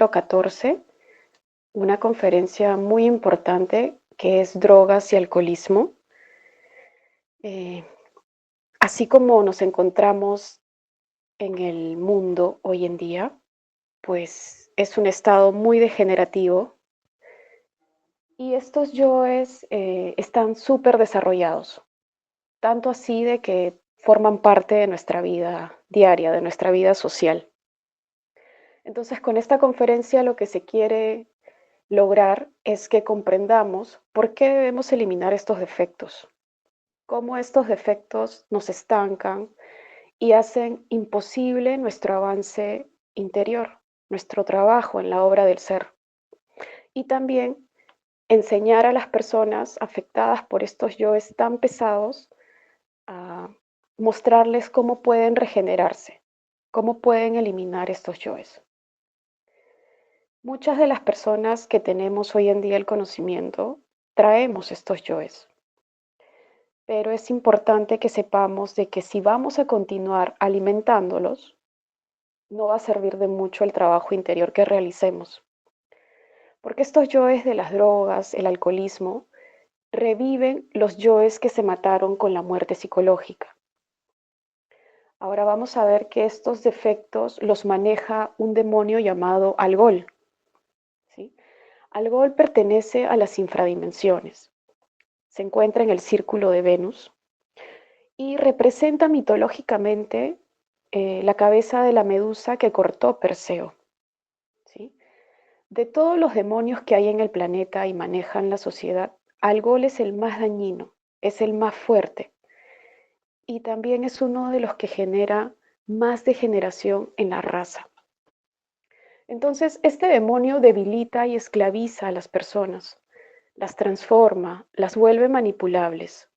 número 14, una conferencia muy importante que es drogas y alcoholismo. Eh, Así como nos encontramos en el mundo hoy en día, pues es un estado muy degenerativo y estos yoes están súper desarrollados, tanto así de que forman parte de nuestra vida diaria, de nuestra vida social. Entonces, con esta conferencia lo que se quiere lograr es que comprendamos por qué debemos eliminar estos defectos, cómo estos defectos nos estancan y hacen imposible nuestro avance interior, nuestro trabajo en la obra del ser. Y también enseñar a las personas afectadas por estos yoes tan pesados a mostrarles cómo pueden regenerarse, cómo pueden eliminar estos yoes. Muchas de las personas que tenemos hoy en día el conocimiento traemos estos yoes, pero es importante que sepamos de que si vamos a continuar alimentándolos, no va a servir de mucho el trabajo interior que realicemos, porque estos yoes de las drogas, el alcoholismo, reviven los yoes que se mataron con la muerte psicológica. Ahora vamos a ver que estos defectos los maneja un demonio llamado Algol, ¿sí? Algol pertenece a las infradimensiones, se encuentra en el círculo de Venus y representa mitológicamente la cabeza de la medusa que cortó Perseo, ¿sí? De todos los demonios que hay en el planeta y manejan la sociedad, Algol es el más dañino, es el más fuerte y también es uno de los que genera más degeneración en la raza. Entonces, este demonio debilita y esclaviza a las personas, las transforma, las vuelve manipulables.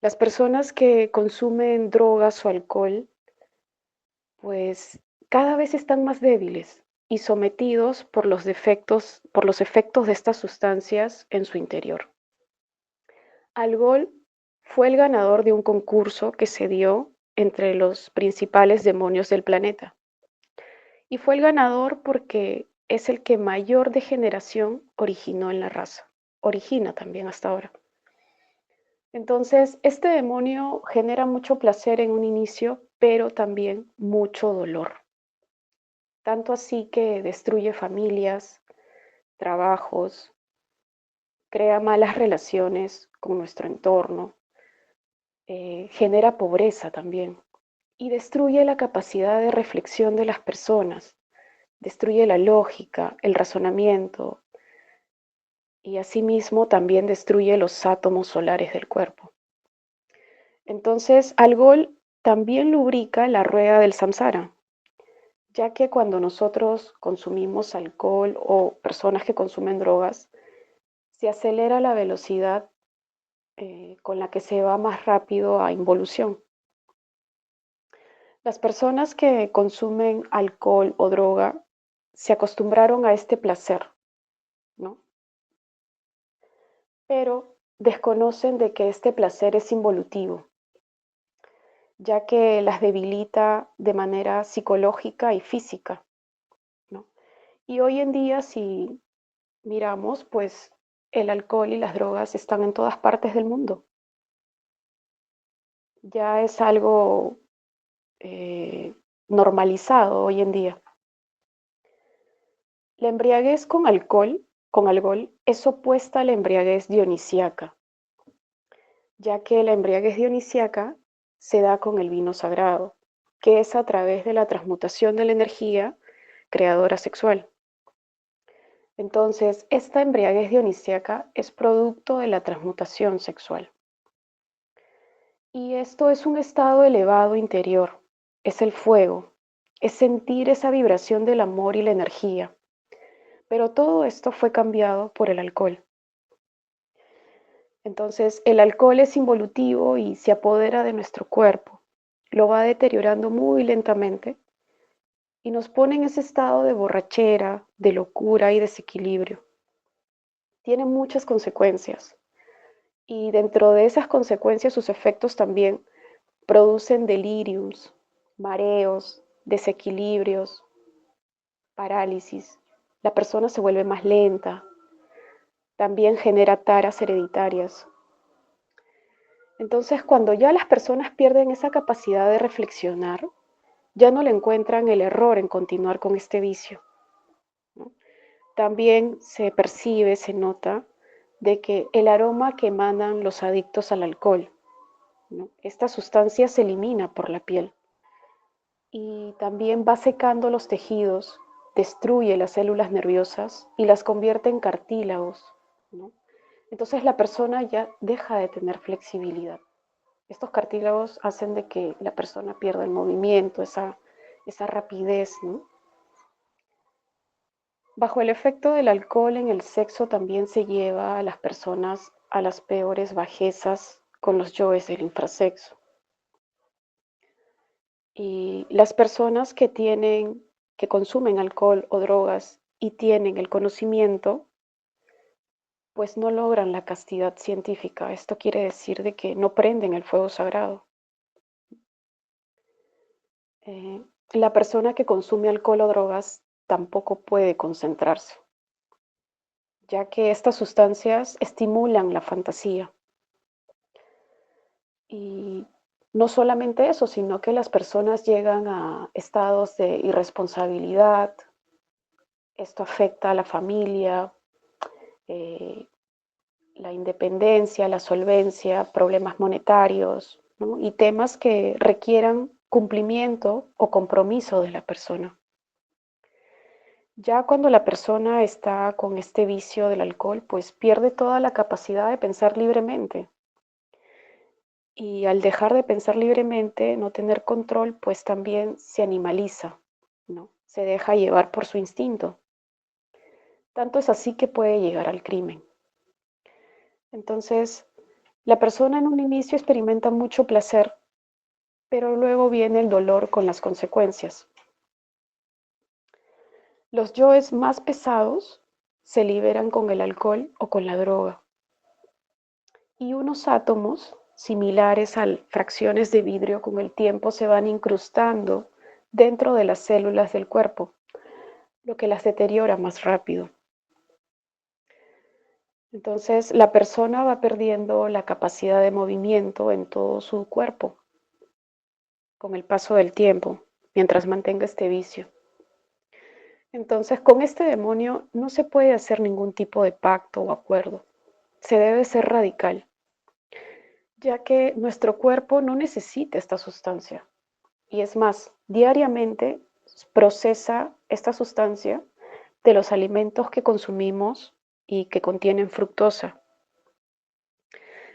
Las personas que consumen drogas o alcohol, pues cada vez están más débiles y sometidos por los defectos, por los efectos de estas sustancias en su interior. Algol fue el ganador de un concurso que se dio entre los principales demonios del planeta. Y fue el ganador porque es el que mayor degeneración originó en la raza. Origina también hasta ahora. Entonces, este demonio genera mucho placer en un inicio, pero también mucho dolor. Tanto así que destruye familias, trabajos, crea malas relaciones con nuestro entorno, genera pobreza también y destruye la capacidad de reflexión de las personas, destruye la lógica, el razonamiento y asimismo también destruye los átomos solares del cuerpo. Entonces, Algol también lubrica la rueda del samsara, ya que cuando nosotros consumimos alcohol o personas que consumen drogas, se acelera la velocidad con la que se va más rápido a involución. Las personas que consumen alcohol o droga se acostumbraron a este placer, ¿no? Pero desconocen de que este placer es involutivo, ya que las debilita de manera psicológica y física, ¿no? Y hoy en día, si miramos, pues el alcohol y las drogas están en todas partes del mundo. Ya es algo eh, normalizado hoy en día. La embriaguez con alcohol, es opuesta a la embriaguez dionisíaca, ya que la embriaguez dionisíaca se da con el vino sagrado, que es a través de la transmutación de la energía creadora sexual. Entonces, esta embriaguez dionisíaca es producto de la transmutación sexual. Y esto es un estado elevado interior, es el fuego, es sentir esa vibración del amor y la energía. Pero todo esto fue cambiado por el alcohol. Entonces, el alcohol es involutivo y se apodera de nuestro cuerpo, lo va deteriorando muy lentamente y nos pone en ese estado de borrachera, de locura y desequilibrio. Tiene muchas consecuencias y dentro de esas consecuencias sus efectos también producen deliriums, mareos, desequilibrios, parálisis. La persona se vuelve más lenta, también genera taras hereditarias. Entonces, cuando ya las personas pierden esa capacidad de reflexionar, ya no le encuentran el error en continuar con este vicio, ¿no? También se percibe, se nota, de que el aroma que emanan los adictos al alcohol, ¿no? Esta sustancia se elimina por la piel y también va secando los tejidos, destruye las células nerviosas y las convierte en cartílagos, ¿no? Entonces la persona ya deja de tener flexibilidad. Estos cartílagos hacen de que la persona pierda el movimiento, esa rapidez, ¿no? Bajo el efecto del alcohol en el sexo también se lleva a las personas a las peores bajezas con los yoes del infrasexo. Y las personas que consumen alcohol o drogas y tienen el conocimiento, pues no logran la castidad científica. Esto quiere decir de que no prenden el fuego sagrado. Eh, la persona que consume alcohol o drogas tampoco puede concentrarse, ya que estas sustancias estimulan la fantasía. Y no solamente eso, sino que las personas llegan a estados de irresponsabilidad, esto afecta a la familia, eh, la independencia, la solvencia, problemas monetarios, ¿no? Y temas que requieran cumplimiento o compromiso de la persona. Ya cuando la persona está con este vicio del alcohol, pues pierde toda la capacidad de pensar libremente. Y al dejar de pensar libremente, no tener control, pues también se animaliza, ¿no? Se deja llevar por su instinto. Tanto es así que puede llegar al crimen. Entonces, la persona en un inicio experimenta mucho placer, pero luego viene el dolor con las consecuencias. Los yoes más pesados se liberan con el alcohol o con la droga. Y unos átomos similares a fracciones de vidrio con el tiempo se van incrustando dentro de las células del cuerpo, lo que las deteriora más rápido. Entonces, la persona va perdiendo la capacidad de movimiento en todo su cuerpo con el paso del tiempo, mientras mantenga este vicio. Entonces, con este demonio no se puede hacer ningún tipo de pacto o acuerdo. Se debe ser radical, ya que nuestro cuerpo no necesita esta sustancia. Y es más, diariamente procesa esta sustancia de los alimentos que consumimos y que contienen fructosa.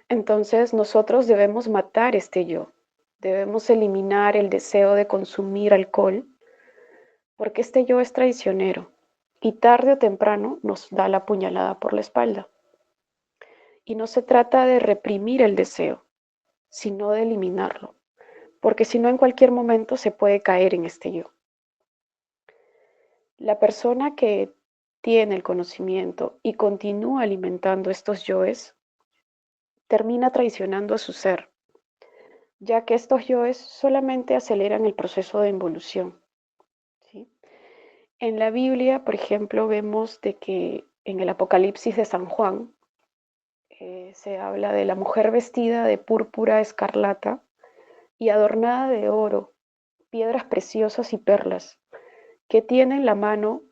Entonces nosotros debemos matar este yo, debemos eliminar el deseo de consumir alcohol, porque este yo es traicionero y tarde o temprano nos da la puñalada por la espalda. Y no se trata de reprimir el deseo, sino de eliminarlo, porque si no en cualquier momento se puede caer en este yo. La persona que tiene el conocimiento y continúa alimentando estos yoes termina traicionando a su ser, ya que estos yoes solamente aceleran el proceso de involución, ¿sí? En la Biblia, por ejemplo, vemos de que en el Apocalipsis de San Juan se habla de la mujer vestida de púrpura escarlata y adornada de oro, piedras preciosas y perlas, que tiene en la mano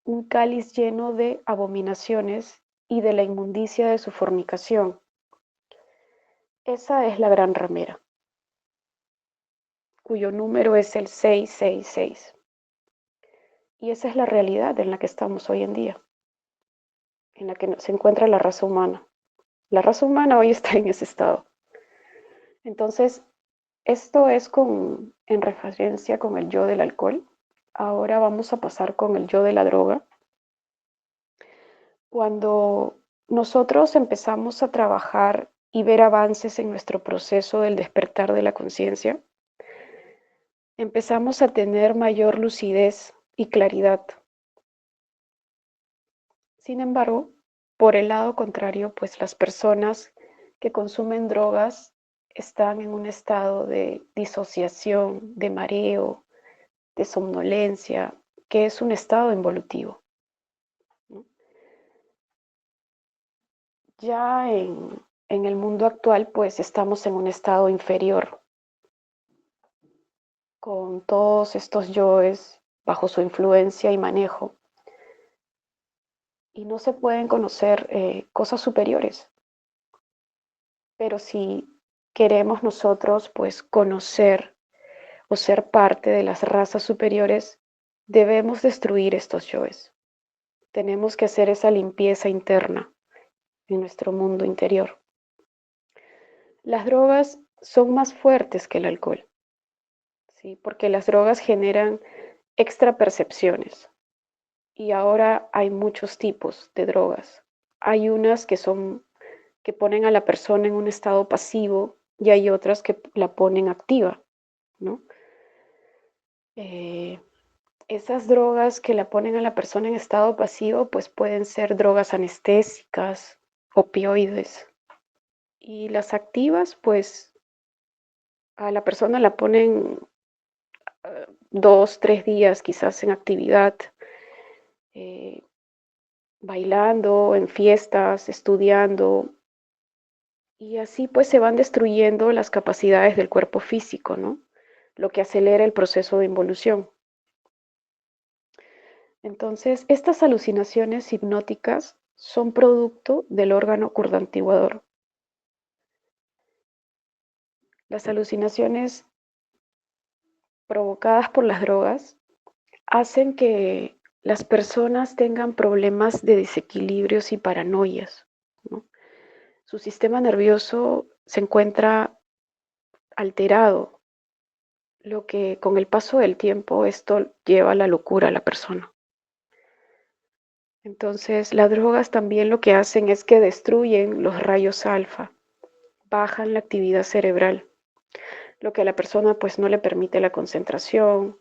un cáliz lleno de abominaciones y de la inmundicia de su fornicación. Esa es la gran ramera, cuyo número es el 666. Y esa es la realidad en la que estamos hoy en día, en la que se encuentra la raza humana. La raza humana hoy está en ese estado. Entonces, esto es en referencia con el yo del alcohol. Ahora vamos a pasar con el yo de la droga. Cuando nosotros empezamos a trabajar y ver avances en nuestro proceso del despertar de la conciencia, empezamos a tener mayor lucidez y claridad. Sin embargo, por el lado contrario, pues las personas que consumen drogas están en un estado de disociación, de mareo, de somnolencia, que es un estado involutivo. Ya en el mundo actual, pues estamos en un estado inferior, con todos estos yoes bajo su influencia y manejo, y no se pueden conocer cosas superiores. Pero si queremos nosotros, pues, conocer o ser parte de las razas superiores, debemos destruir estos yoes. Tenemos que hacer esa limpieza interna en nuestro mundo interior. Las drogas son más fuertes que el alcohol, ¿sí? Porque las drogas generan extrapercepciones y ahora hay muchos tipos de drogas. Hay unas que ponen a la persona en un estado pasivo y hay otras que la ponen activa, ¿no? Eh, Esas drogas que la ponen a la persona en estado pasivo, pues pueden ser drogas anestésicas, opioides. Y las activas, pues a la persona la ponen 2, 3 días quizás en actividad, eh, bailando, en fiestas, estudiando. Y así pues se van destruyendo las capacidades del cuerpo físico, ¿no? Lo que acelera el proceso de involución. Entonces, estas alucinaciones hipnóticas son producto del órgano currantiguador. Las alucinaciones provocadas por las drogas hacen que las personas tengan problemas de desequilibrios y paranoias, ¿no? Su sistema nervioso se encuentra alterado, lo que con el paso del tiempo esto lleva a la locura a la persona. Entonces, las drogas también lo que hacen es que destruyen los rayos alfa, bajan la actividad cerebral, lo que a la persona pues no le permite la concentración,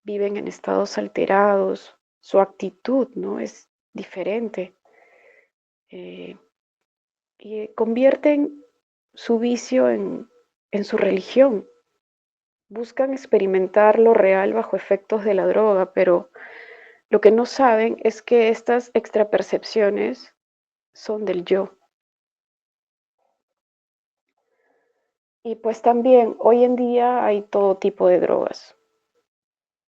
viven en estados alterados, su actitud, ¿no? Es diferente, eh, y convierten su vicio en su religión. Buscan experimentar lo real bajo efectos de la droga, pero lo que no saben es que estas extrapercepciones son del yo. Y pues también hoy en día hay todo tipo de drogas.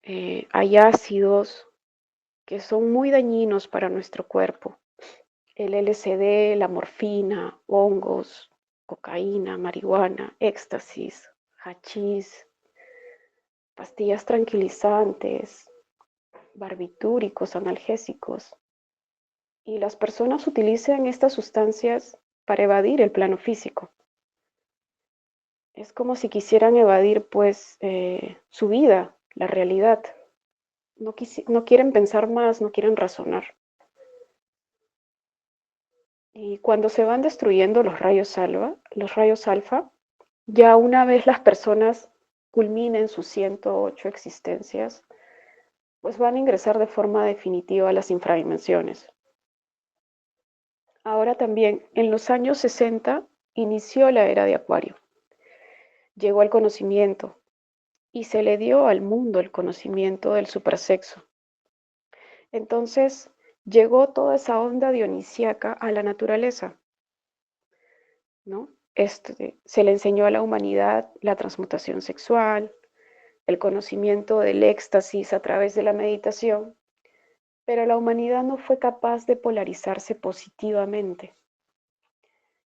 Hay ácidos que son muy dañinos para nuestro cuerpo. El LSD, la morfina, hongos, cocaína, marihuana, éxtasis, hachís, pastillas tranquilizantes, barbitúricos, analgésicos. Y las personas utilizan estas sustancias para evadir el plano físico. Es como si quisieran evadir pues su vida, la realidad. No quieren pensar más, no quieren razonar. Y cuando se van destruyendo los rayos alfa, ya una vez las personas culminen sus 108 existencias, pues van a ingresar de forma definitiva a las infradimensiones. Ahora también, en los años 60, inició la era de Acuario. Llegó el conocimiento y se le dio al mundo el conocimiento del supersexo. Entonces, llegó toda esa onda dionisíaca a la naturaleza, ¿no? Se le enseñó a la humanidad la transmutación sexual, el conocimiento del éxtasis a través de la meditación, pero la humanidad no fue capaz de polarizarse positivamente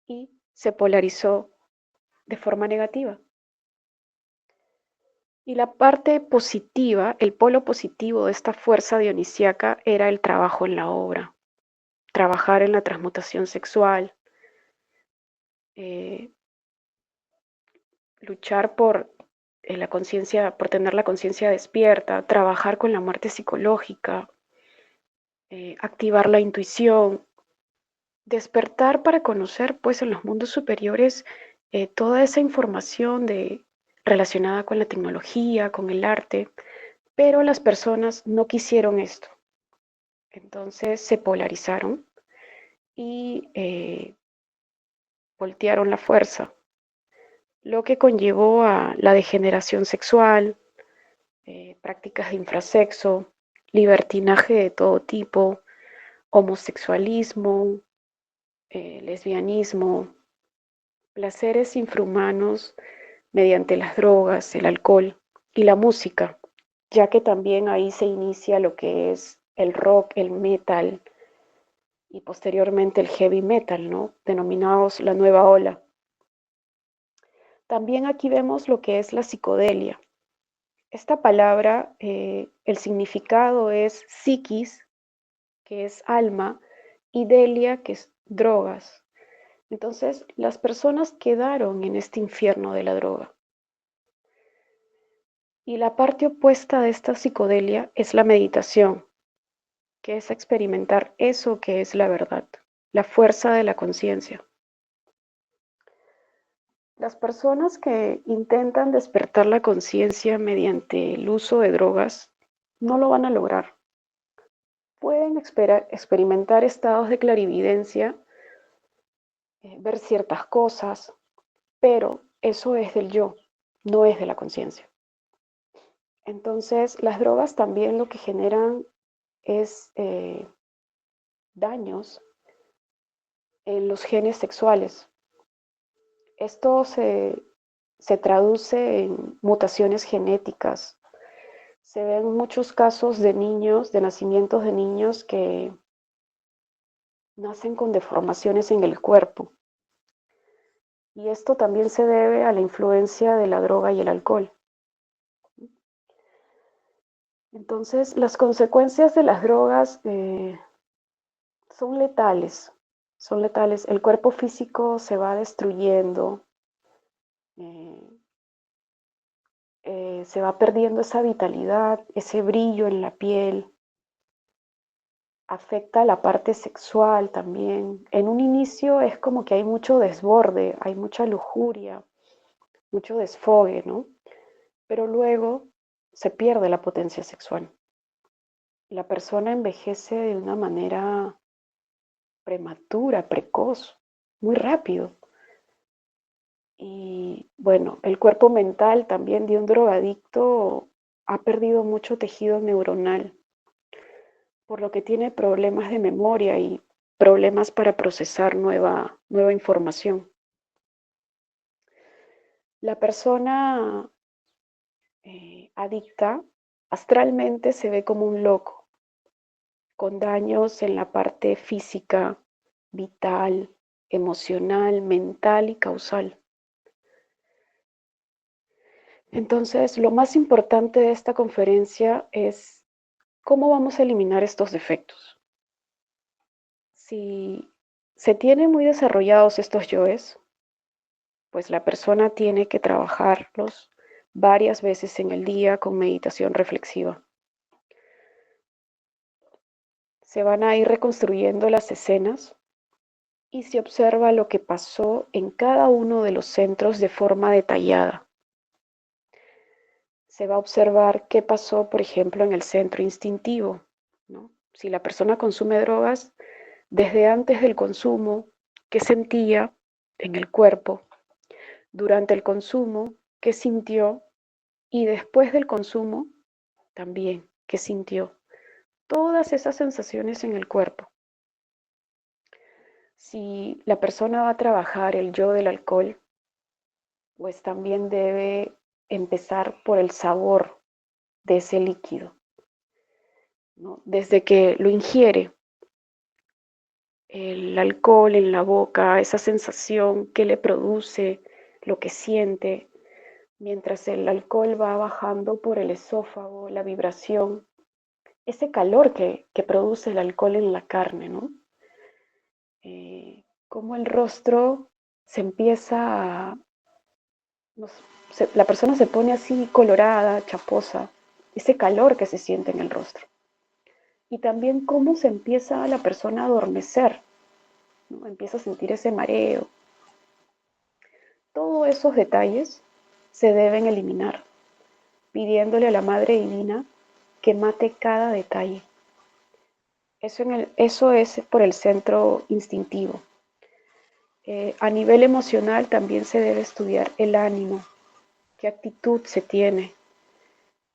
y se polarizó de forma negativa. Y la parte positiva, el polo positivo de esta fuerza dionisíaca era el trabajo en la obra, trabajar en la transmutación sexual, eh, luchar por la conciencia, por tener la conciencia despierta, trabajar con la muerte psicológica, activar la intuición, despertar para conocer pues en los mundos superiores toda esa información relacionada con la tecnología, con el arte, pero las personas no quisieron esto. Entonces se polarizaron y voltearon la fuerza, lo que conllevó a la degeneración sexual, prácticas de infrasexo, libertinaje de todo tipo, homosexualismo, lesbianismo, placeres infrahumanos mediante las drogas, el alcohol y la música, ya que también ahí se inicia lo que es el rock, el metal y posteriormente el heavy metal, ¿no? Denominados la nueva ola. También aquí vemos lo que es la psicodelia. Esta palabra, el significado es psiquis, que es alma, y delia, que es drogas. Entonces, las personas quedaron en este infierno de la droga. Y la parte opuesta de esta psicodelia es la meditación, que es experimentar eso que es la verdad, la fuerza de la conciencia. Las personas que intentan despertar la conciencia mediante el uso de drogas no lo van a lograr. Pueden experimentar estados de clarividencia, ver ciertas cosas, pero eso es del yo, no es de la conciencia. Entonces, las drogas también lo que generan es daños en los genes sexuales. Esto se traduce en mutaciones genéticas. Se ven muchos casos de niños, de nacimientos de niños que nacen con deformaciones en el cuerpo. Y esto también se debe a la influencia de la droga y el alcohol. Entonces, las consecuencias de las drogas son letales, son letales. El cuerpo físico se va destruyendo, eh, se va perdiendo esa vitalidad, ese brillo en la piel, afecta la parte sexual también. En un inicio es como que hay mucho desborde, hay mucha lujuria, mucho desfogue, ¿no? Pero luego se pierde la potencia sexual. La persona envejece de una manera prematura, precoz, muy rápido. Y bueno, el cuerpo mental también de un drogadicto ha perdido mucho tejido neuronal, por lo que tiene problemas de memoria y problemas para procesar nueva información. La persona adicta astralmente se ve como un loco, con daños en la parte física, vital, emocional, mental y causal. Entonces, lo más importante de esta conferencia es cómo vamos a eliminar estos defectos. Si se tienen muy desarrollados estos yoes, pues la persona tiene que trabajarlos varias veces en el día con meditación reflexiva. Se van a ir reconstruyendo las escenas y se observa lo que pasó en cada uno de los centros de forma detallada. Se va a observar qué pasó, por ejemplo, en el centro instintivo, ¿no? Si la persona consume drogas, desde antes del consumo, qué sentía en el cuerpo, durante el consumo, qué sintió y después del consumo, también qué sintió. Todas esas sensaciones en el cuerpo. Si la persona va a trabajar el yo del alcohol, pues también debe empezar por el sabor de ese líquido, ¿no? Desde que lo ingiere, el alcohol en la boca, esa sensación que le produce, lo que siente, mientras el alcohol va bajando por el esófago, la vibración, ese calor que produce el alcohol en la carne, ¿no? Cómo el rostro se empieza a, no la persona se pone así colorada, chaposa, ese calor que se siente en el rostro. Y también cómo se empieza la persona a adormecer, ¿no? Empieza a sentir ese mareo. Todos esos detalles se deben eliminar, pidiéndole a la Madre Divina que mate cada detalle. Eso es por el centro instintivo. A nivel emocional también se debe estudiar el ánimo, qué actitud se tiene,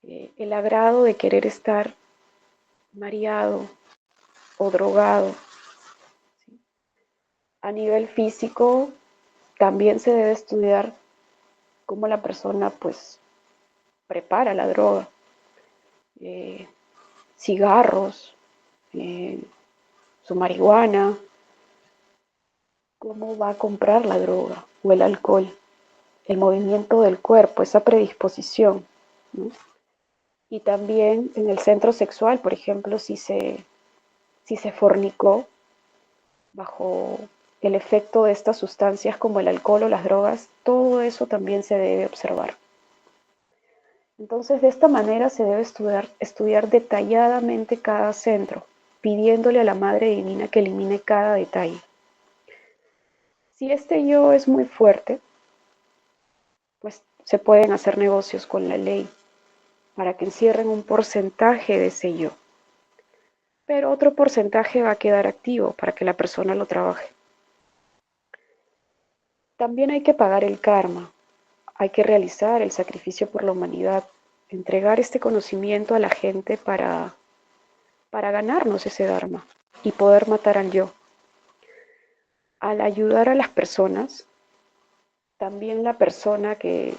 el agrado de querer estar mareado o drogado, ¿sí? A nivel físico, también se debe estudiar cómo la persona pues prepara la droga. Eh, cigarros, eh, su marihuana, cómo va a comprar la droga o el alcohol, el movimiento del cuerpo, esa predisposición, ¿no? Y también en el centro sexual, por ejemplo, si se fornicó bajo el efecto de estas sustancias como el alcohol o las drogas, todo eso también se debe observar. Entonces, de esta manera se debe estudiar detalladamente cada centro, pidiéndole a la Madre Divina que elimine cada detalle. Si este yo es muy fuerte, pues se pueden hacer negocios con la ley para que encierren un porcentaje de ese yo, pero otro porcentaje va a quedar activo para que la persona lo trabaje. También hay que pagar el karma, hay que realizar el sacrificio por la humanidad, entregar este conocimiento a la gente para ganarnos ese dharma y poder matar al yo. Al ayudar a las personas, también la persona que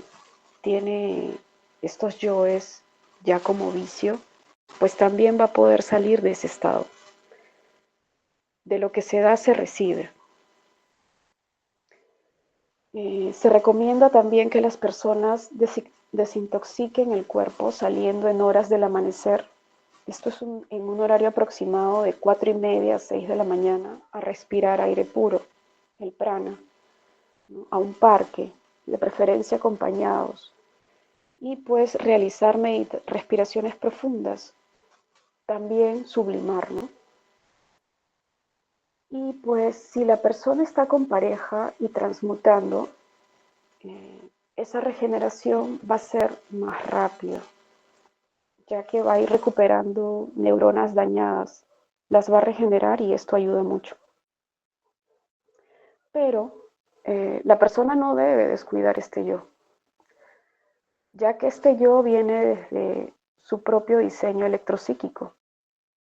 tiene estos yoes ya como vicio, pues también va a poder salir de ese estado. De lo que se da se recibe. Se recomienda también que las personas desintoxiquen el cuerpo saliendo en horas del amanecer. Esto es en un horario aproximado de 4:30 a 6 de la mañana a respirar aire puro, el prana, ¿no? A un parque, de preferencia acompañados. Y pues realizar respiraciones profundas, también sublimar, ¿no? Y pues si la persona está con pareja y transmutando, esa regeneración va a ser más rápida, ya que va a ir recuperando neuronas dañadas, las va a regenerar y esto ayuda mucho. Pero la persona no debe descuidar este yo, ya que este yo viene desde su propio diseño electropsíquico,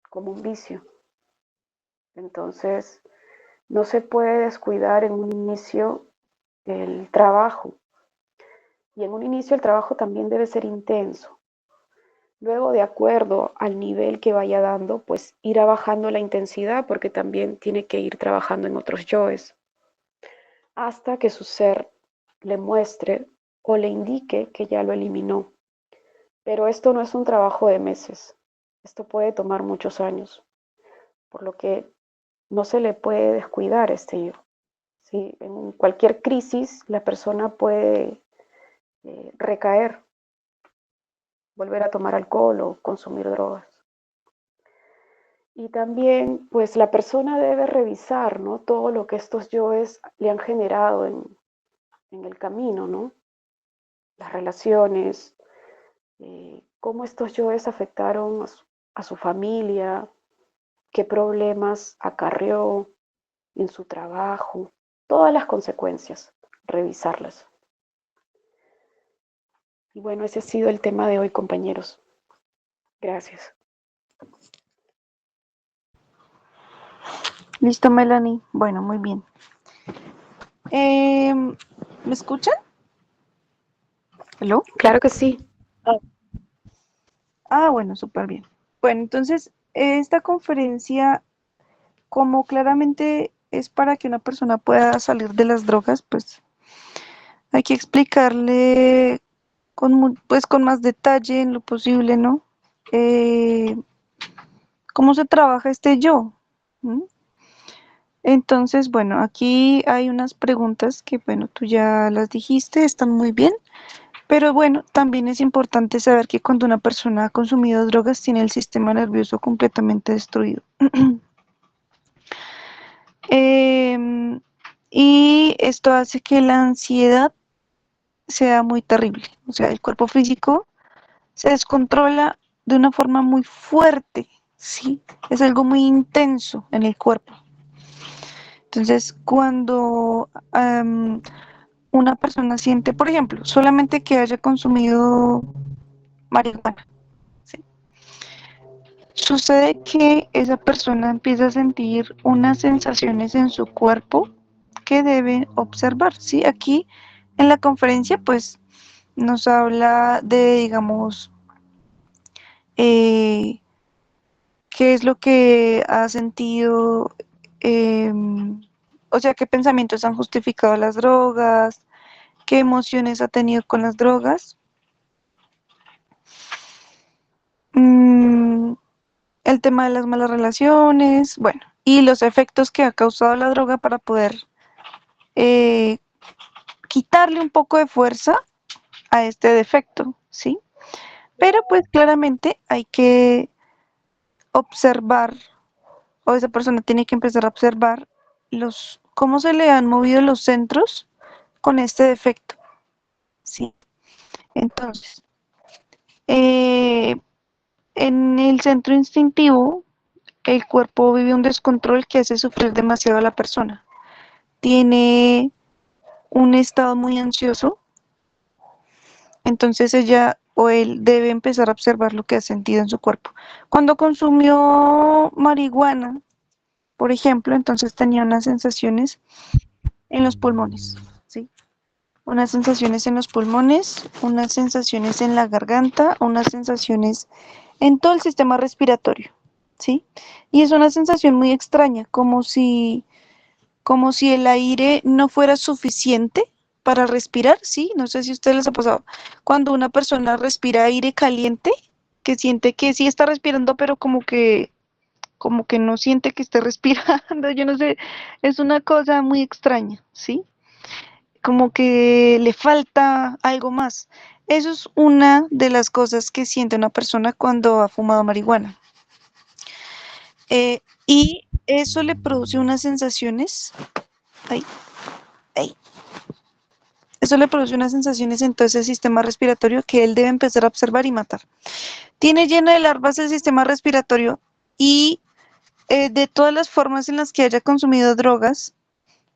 como un vicio. Entonces, no se puede descuidar en un inicio el trabajo. Y en un inicio el trabajo también debe ser intenso. Luego, de acuerdo al nivel que vaya dando, pues irá bajando la intensidad porque también tiene que ir trabajando en otros yoes, hasta que su ser le muestre o le indique que ya lo eliminó. Pero esto no es un trabajo de meses, esto puede tomar muchos años, por lo que no se le puede descuidar este yo. ¿Sí? En cualquier crisis la persona puede recaer, volver a tomar alcohol o consumir drogas. Y también, pues la persona debe revisar, ¿no? Todo lo que estos yoes le han generado en el camino, ¿no? Las relaciones, cómo estos yoes afectaron a su familia, qué problemas acarreó en su trabajo, todas las consecuencias, revisarlas. Y bueno, ese ha sido el tema de hoy, compañeros. Gracias. Listo, Melanie. Bueno, muy bien. ¿Me escuchan? ¿Hello? Claro que sí. Bueno, súper bien. Bueno, entonces, esta conferencia, como claramente es para que una persona pueda salir de las drogas, pues hay que explicarle pues, con más detalle en lo posible, ¿no? Eh, ¿Cómo se trabaja este yo? ¿Mm? Entonces, bueno, aquí hay unas preguntas que, bueno, tú ya las dijiste, están muy bien. Pero bueno, también es importante saber que cuando una persona ha consumido drogas tiene el sistema nervioso completamente destruido. Em, y esto hace que la ansiedad sea muy terrible. O sea, el cuerpo físico se descontrola de una forma muy fuerte, ¿sí? Es algo muy intenso en el cuerpo. Entonces, cuando una persona siente, por ejemplo, solamente que haya consumido marihuana, ¿sí? Sucede que esa persona empieza a sentir unas sensaciones en su cuerpo que deben observar, ¿sí? Aquí en la conferencia, pues, nos habla de, digamos, eh, qué es lo que ha sentido, o sea, qué pensamientos han justificado las drogas, qué emociones ha tenido con las drogas, mm, el tema de las malas relaciones, bueno, y los efectos que ha causado la droga para poder eh, quitarle un poco de fuerza a este defecto, ¿sí? Pero pues claramente hay que observar, o esa persona tiene que empezar a observar cómo se le han movido los centros con este defecto, ¿sí? Entonces, eh, en el centro instintivo, el cuerpo vive un descontrol que hace sufrir demasiado a la persona. Tiene un estado muy ansioso, entonces ella o él debe empezar a observar lo que ha sentido en su cuerpo. Cuando consumió marihuana, por ejemplo, entonces tenía unas sensaciones en los pulmones, ¿sí? Unas sensaciones en los pulmones, unas sensaciones en la garganta, unas sensaciones en todo el sistema respiratorio, ¿sí? Y es una sensación muy extraña, como si el aire no fuera suficiente para respirar, ¿sí? No sé si a ustedes les ha pasado. Cuando una persona respira aire caliente, que siente que sí está respirando, pero como que no siente que esté respirando, yo no sé, es una cosa muy extraña, ¿sí? Como que le falta algo más. Eso es una de las cosas que siente una persona cuando ha fumado marihuana. Y eso le produce unas sensaciones, ay, ay, eso le produce unas sensaciones en todo ese sistema respiratorio que él debe empezar a observar y matar. Tiene lleno de larvas el sistema respiratorio y de todas las formas en las que haya consumido drogas,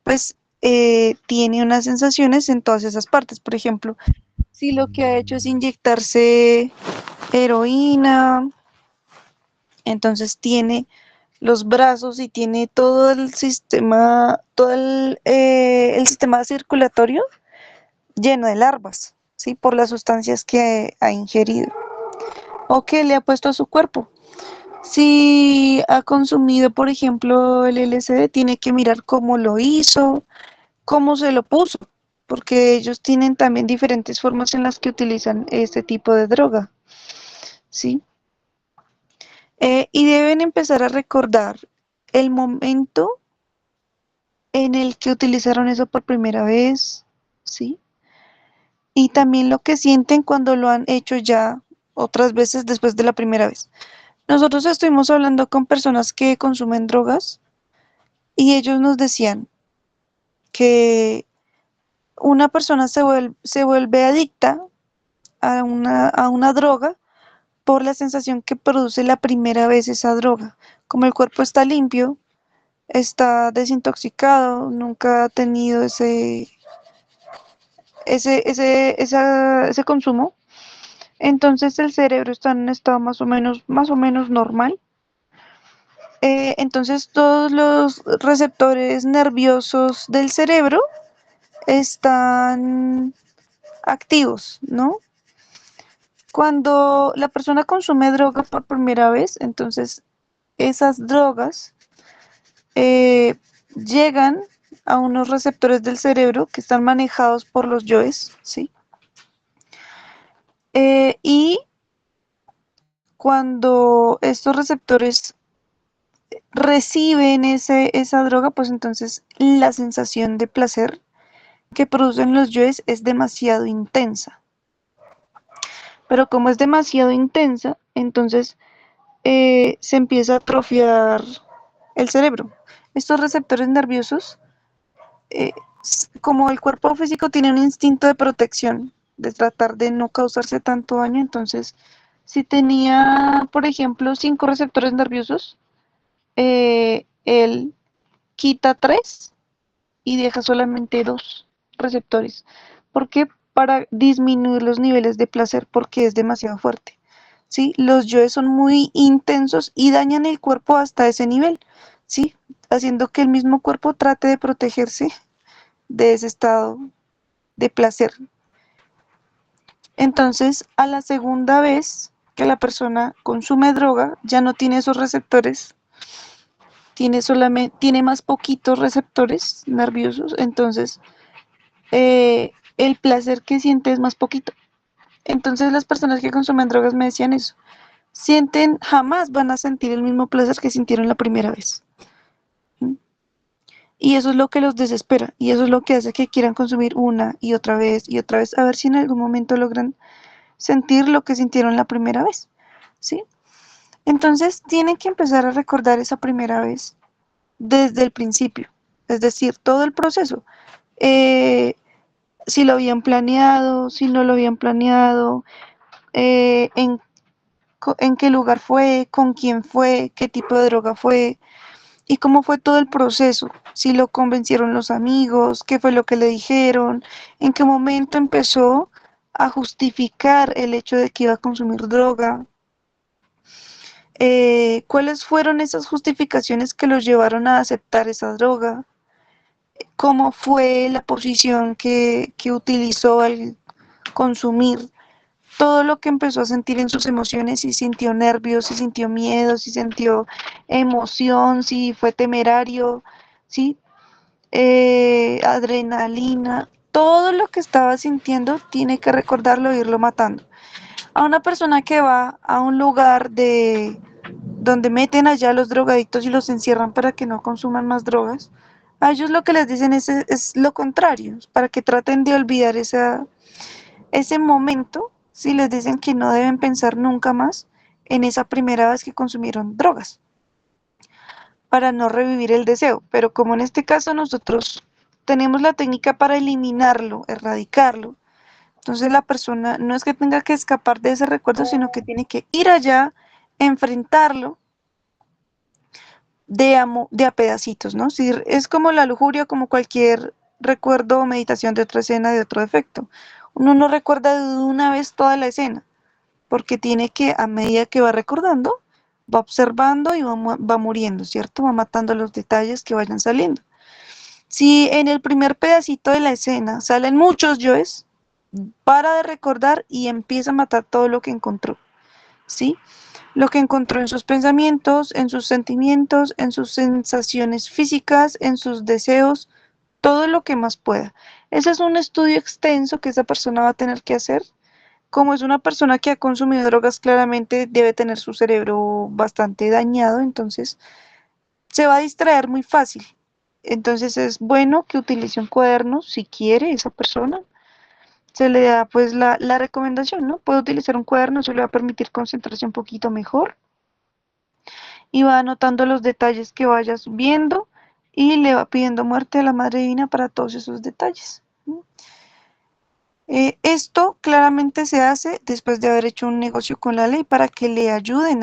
pues tiene unas sensaciones en todas esas partes. Por ejemplo, si lo que ha hecho es inyectarse heroína, entonces tiene los brazos y tiene todo el sistema, el sistema circulatorio lleno de larvas, ¿sí? Por las sustancias que ha ingerido o que le ha puesto a su cuerpo. Si ha consumido, por ejemplo, el LSD, tiene que mirar cómo lo hizo, cómo se lo puso, porque ellos tienen también diferentes formas en las que utilizan este tipo de droga, ¿sí? Y deben empezar a recordar el momento en el que utilizaron eso por primera vez, ¿sí? Y también lo que sienten cuando lo han hecho ya otras veces después de la primera vez. Nosotros estuvimos hablando con personas que consumen drogas y ellos nos decían que una persona se vuelve adicta a una droga por la sensación que produce la primera vez esa droga. Como el cuerpo está limpio, está desintoxicado, nunca ha tenido ese consumo, entonces el cerebro está en un estado más o menos normal. Entonces todos los receptores nerviosos del cerebro están activos, ¿no? Cuando la persona consume droga por primera vez, entonces esas drogas eh, llegan a unos receptores del cerebro que están manejados por los yoes, ¿sí? Y cuando estos receptores reciben esa droga, pues entonces la sensación de placer que producen los yoes es demasiado intensa. Pero como es demasiado intensa, entonces se empieza a atrofiar el cerebro. Estos receptores nerviosos, eh, como el cuerpo físico tiene un instinto de protección, de tratar de no causarse tanto daño, entonces si tenía, por ejemplo, 5 receptores nerviosos, él quita 3 y deja solamente 2 receptores. ¿Por qué? Para disminuir los niveles de placer porque es demasiado fuerte. ¿Sí? Los yoes son muy intensos y dañan el cuerpo hasta ese nivel, ¿sí? Haciendo que el mismo cuerpo trate de protegerse de ese estado de placer. Entonces, a la segunda vez que la persona consume droga, ya no tiene esos receptores, tiene más poquitos receptores nerviosos, entonces el placer que siente es más poquito. Entonces las personas que consumen drogas me decían eso, jamás van a sentir el mismo placer que sintieron la primera vez. ¿Mm? Y eso es lo que los desespera, y eso es lo que hace que quieran consumir una y otra vez, a ver si en algún momento logran sentir lo que sintieron la primera vez, ¿sí? Entonces tienen que empezar a recordar esa primera vez desde el principio, es decir, todo el proceso. Eh, si lo habían planeado, si no lo habían planeado, eh, en, en qué lugar fue, qué tipo de droga fue y cómo fue todo el proceso, si lo convencieron los amigos, qué fue lo que le dijeron, en qué momento empezó a justificar el hecho de que iba a consumir droga, cuáles fueron esas justificaciones que los llevaron a aceptar esa droga, cómo fue la posición que utilizó al consumir, todo lo que empezó a sentir en sus emociones, si sintió nervios, si sintió miedo, si sintió emoción, si fue temerario, ¿sí? Adrenalina, todo lo que estaba sintiendo tiene que recordarlo e irlo matando. A una persona que va a un lugar de donde meten allá a los drogadictos y los encierran para que no consuman más drogas, a ellos lo que les dicen es lo contrario, para que traten de olvidar ese momento, si les dicen que no deben pensar nunca más en esa primera vez que consumieron drogas, para no revivir el deseo. Pero como en este caso nosotros tenemos la técnica para eliminarlo, erradicarlo, entonces la persona no es que tenga que escapar de ese recuerdo, sino que tiene que ir allá, enfrentarlo de a pedacitos, ¿no? Si es como la lujuria, como cualquier recuerdo o meditación de otra escena, de otro efecto. Uno no recuerda de una vez toda la escena, porque tiene que, a medida que va recordando, va observando y va muriendo, ¿cierto? Va matando los detalles que vayan saliendo. Si en el primer pedacito de la escena salen muchos yoes, para de recordar y empieza a matar todo lo que encontró, ¿sí? Lo que encontró en sus pensamientos, en sus sentimientos, en sus sensaciones físicas, en sus deseos, todo lo que más pueda. Ese es un estudio extenso que esa persona va a tener que hacer. Como es una persona que ha consumido drogas, claramente debe tener su cerebro bastante dañado, entonces se va a distraer muy fácil. Entonces es bueno que utilice un cuaderno si quiere esa persona. Se le da pues la recomendación, ¿no? Puede utilizar un cuaderno, eso le va a permitir concentrarse un poquito mejor y va anotando los detalles que vayas viendo y le va pidiendo muerte a la Madre Divina para todos esos detalles. Esto claramente se hace después de haber hecho un negocio con la ley para que le ayuden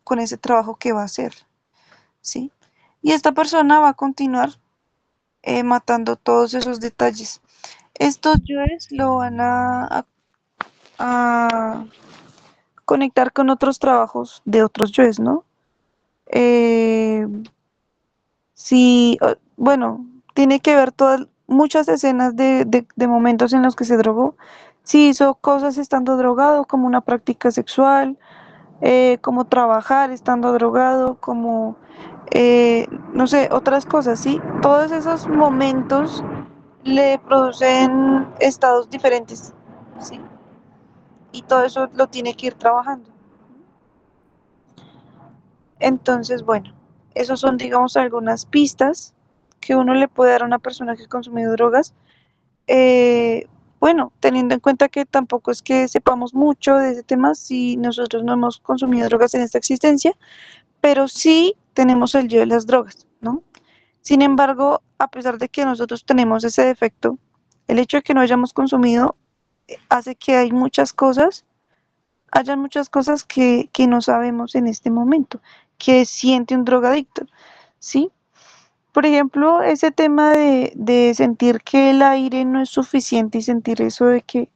con ese trabajo que va a hacer, ¿sí? Y esta persona va a continuar matando todos esos detalles. Estos yoes lo van a conectar con otros trabajos de otros yoes, ¿no? Eh, sí, bueno, tiene que ver todas, muchas escenas de momentos en los que se drogó. Si hizo cosas estando drogado, como una práctica sexual, como trabajar estando drogado, como, no sé, otras cosas, ¿sí? Todos esos momentos le producen estados diferentes, ¿sí? Y todo eso lo tiene que ir trabajando. Entonces, bueno, esos son, digamos, algunas pistas que uno le puede dar a una persona que ha consumido drogas. Eh, bueno, teniendo en cuenta que tampoco es que sepamos mucho de ese tema si nosotros no hemos consumido drogas en esta existencia, pero sí tenemos el yo de las drogas, ¿no? Sin embargo, a pesar de que nosotros tenemos ese defecto, el hecho de que no hayamos consumido hace que hayan muchas cosas que no sabemos en este momento, que siente un drogadicto, ¿sí? Por ejemplo, ese tema de sentir que el aire no es suficiente y sentir eso de que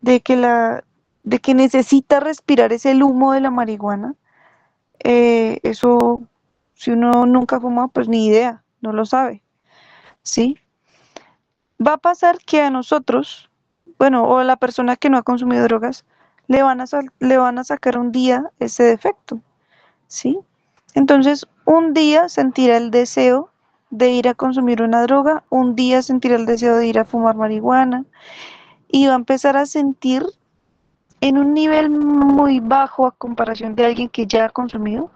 de que necesita respirar ese humo de la marihuana, eso, si uno nunca fuma, pues ni idea, no lo sabe, ¿sí? va a pasar que a nosotros, bueno, o a la persona que no ha consumido drogas, le van a sacar un día ese defecto, ¿sí? Entonces, un día sentirá el deseo de ir a consumir una droga, un día sentirá el deseo de ir a fumar marihuana y va a empezar a sentir en un nivel muy bajo a comparación de alguien que ya ha consumido,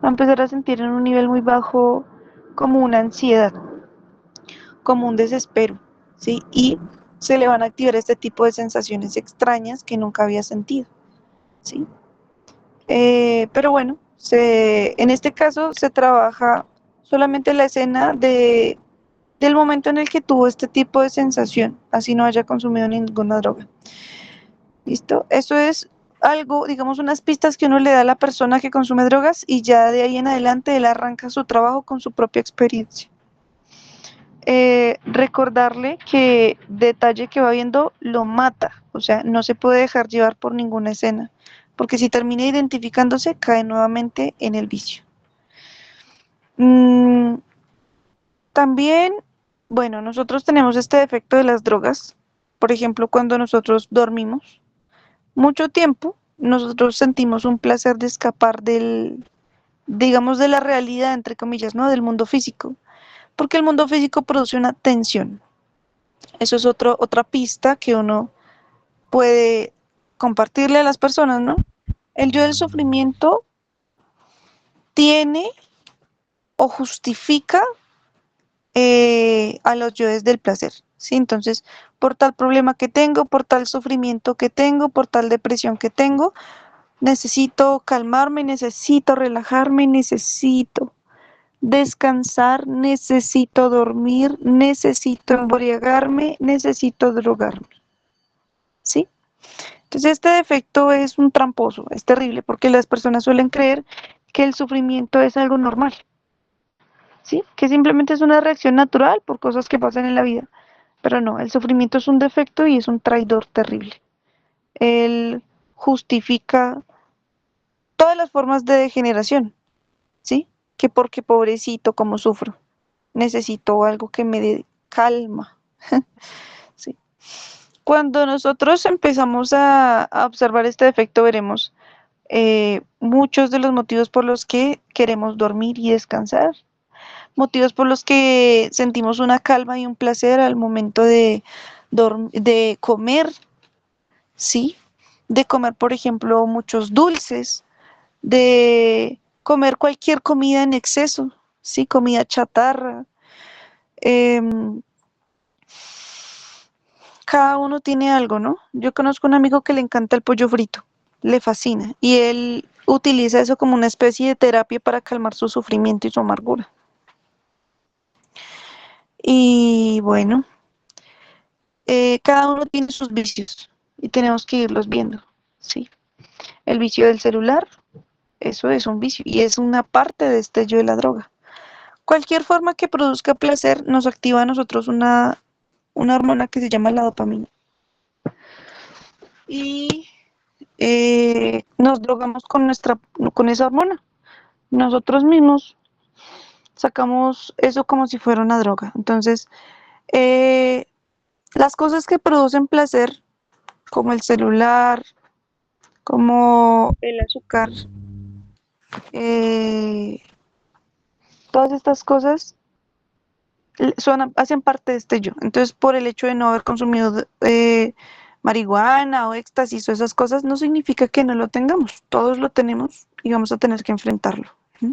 va a empezar a sentir en un nivel muy bajo como una ansiedad, como un desespero, ¿sí? Y se le van a activar este tipo de sensaciones extrañas que nunca había sentido, ¿sí? Pero bueno, en este caso se trabaja solamente la escena del momento en el que tuvo este tipo de sensación, así no haya consumido ninguna droga. ¿Listo? Eso es algo, digamos, unas pistas que uno le da a la persona que consume drogas y ya de ahí en adelante él arranca su trabajo con su propia experiencia. Recordarle que detalle que va viendo lo mata, o sea, no se puede dejar llevar por ninguna escena, porque si termina identificándose, cae nuevamente en el vicio. Mm, también, bueno, nosotros tenemos este defecto de las drogas, por ejemplo, cuando nosotros dormimos mucho tiempo, nosotros sentimos un placer de escapar digamos, de la realidad, entre comillas, ¿no? Del mundo físico, porque el mundo físico produce una tensión. Eso es otra pista que uno puede compartirle a las personas, ¿no? El yo del sufrimiento tiene o justifica a los yoes del placer, ¿sí? Entonces, por tal problema que tengo, por tal sufrimiento que tengo, por tal depresión que tengo, necesito calmarme, necesito relajarme, necesito descansar, necesito dormir, necesito embriagarme, necesito drogarme, ¿sí? Entonces este defecto es un tramposo, es terrible, porque las personas suelen creer que el sufrimiento es algo normal, ¿sí? Que simplemente es una reacción natural por cosas que pasan en la vida. Pero no, el sufrimiento es un defecto y es un traidor terrible. Él justifica todas las formas de degeneración, ¿sí? Que porque pobrecito, como sufro, necesito algo que me dé calma, ¿sí? Cuando nosotros empezamos a observar este defecto, veremos muchos de los motivos por los que queremos dormir y descansar, motivos por los que sentimos una calma y un placer al momento de comer, ¿sí? De comer, por ejemplo, muchos dulces, de comer cualquier comida en exceso, ¿sí? Comida chatarra. em, Cada uno tiene algo, ¿no? Yo conozco un amigo que le encanta el pollo frito, le fascina, y él utiliza eso como una especie de terapia para calmar su sufrimiento y su amargura. Y bueno, cada uno tiene sus vicios y tenemos que irlos viendo, ¿sí? El vicio del celular, eso es un vicio y es una parte de este yo de la droga. Cualquier forma que produzca placer nos activa a nosotros una hormona que se llama la dopamina. Y nos drogamos con esa hormona. Nosotros mismos sacamos eso como si fuera una droga. Entonces, eh, las cosas que producen placer, como el celular, como el azúcar, eh, todas estas cosas hacen parte de este yo. Entonces, por el hecho de no haber consumido marihuana o éxtasis o esas cosas, no significa que no lo tengamos. Todos lo tenemos y vamos a tener que enfrentarlo. ¿Mm?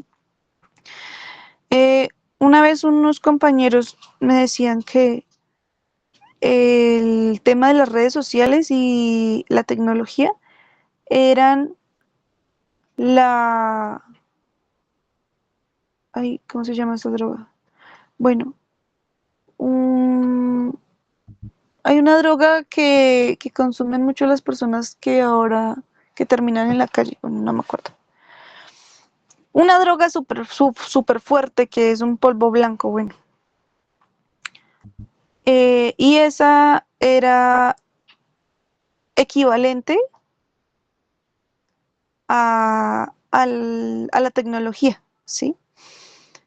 Eh, una vez unos compañeros me decían que el tema de las redes sociales y la tecnología eran la... Ay, ¿cómo se llama esa droga? Bueno, un- hay una droga que consumen mucho las personas que ahora, que terminan en la calle, bueno, no me acuerdo. Una droga súper fuerte que es un polvo blanco, bueno. Y esa era equivalente a la tecnología, ¿sí?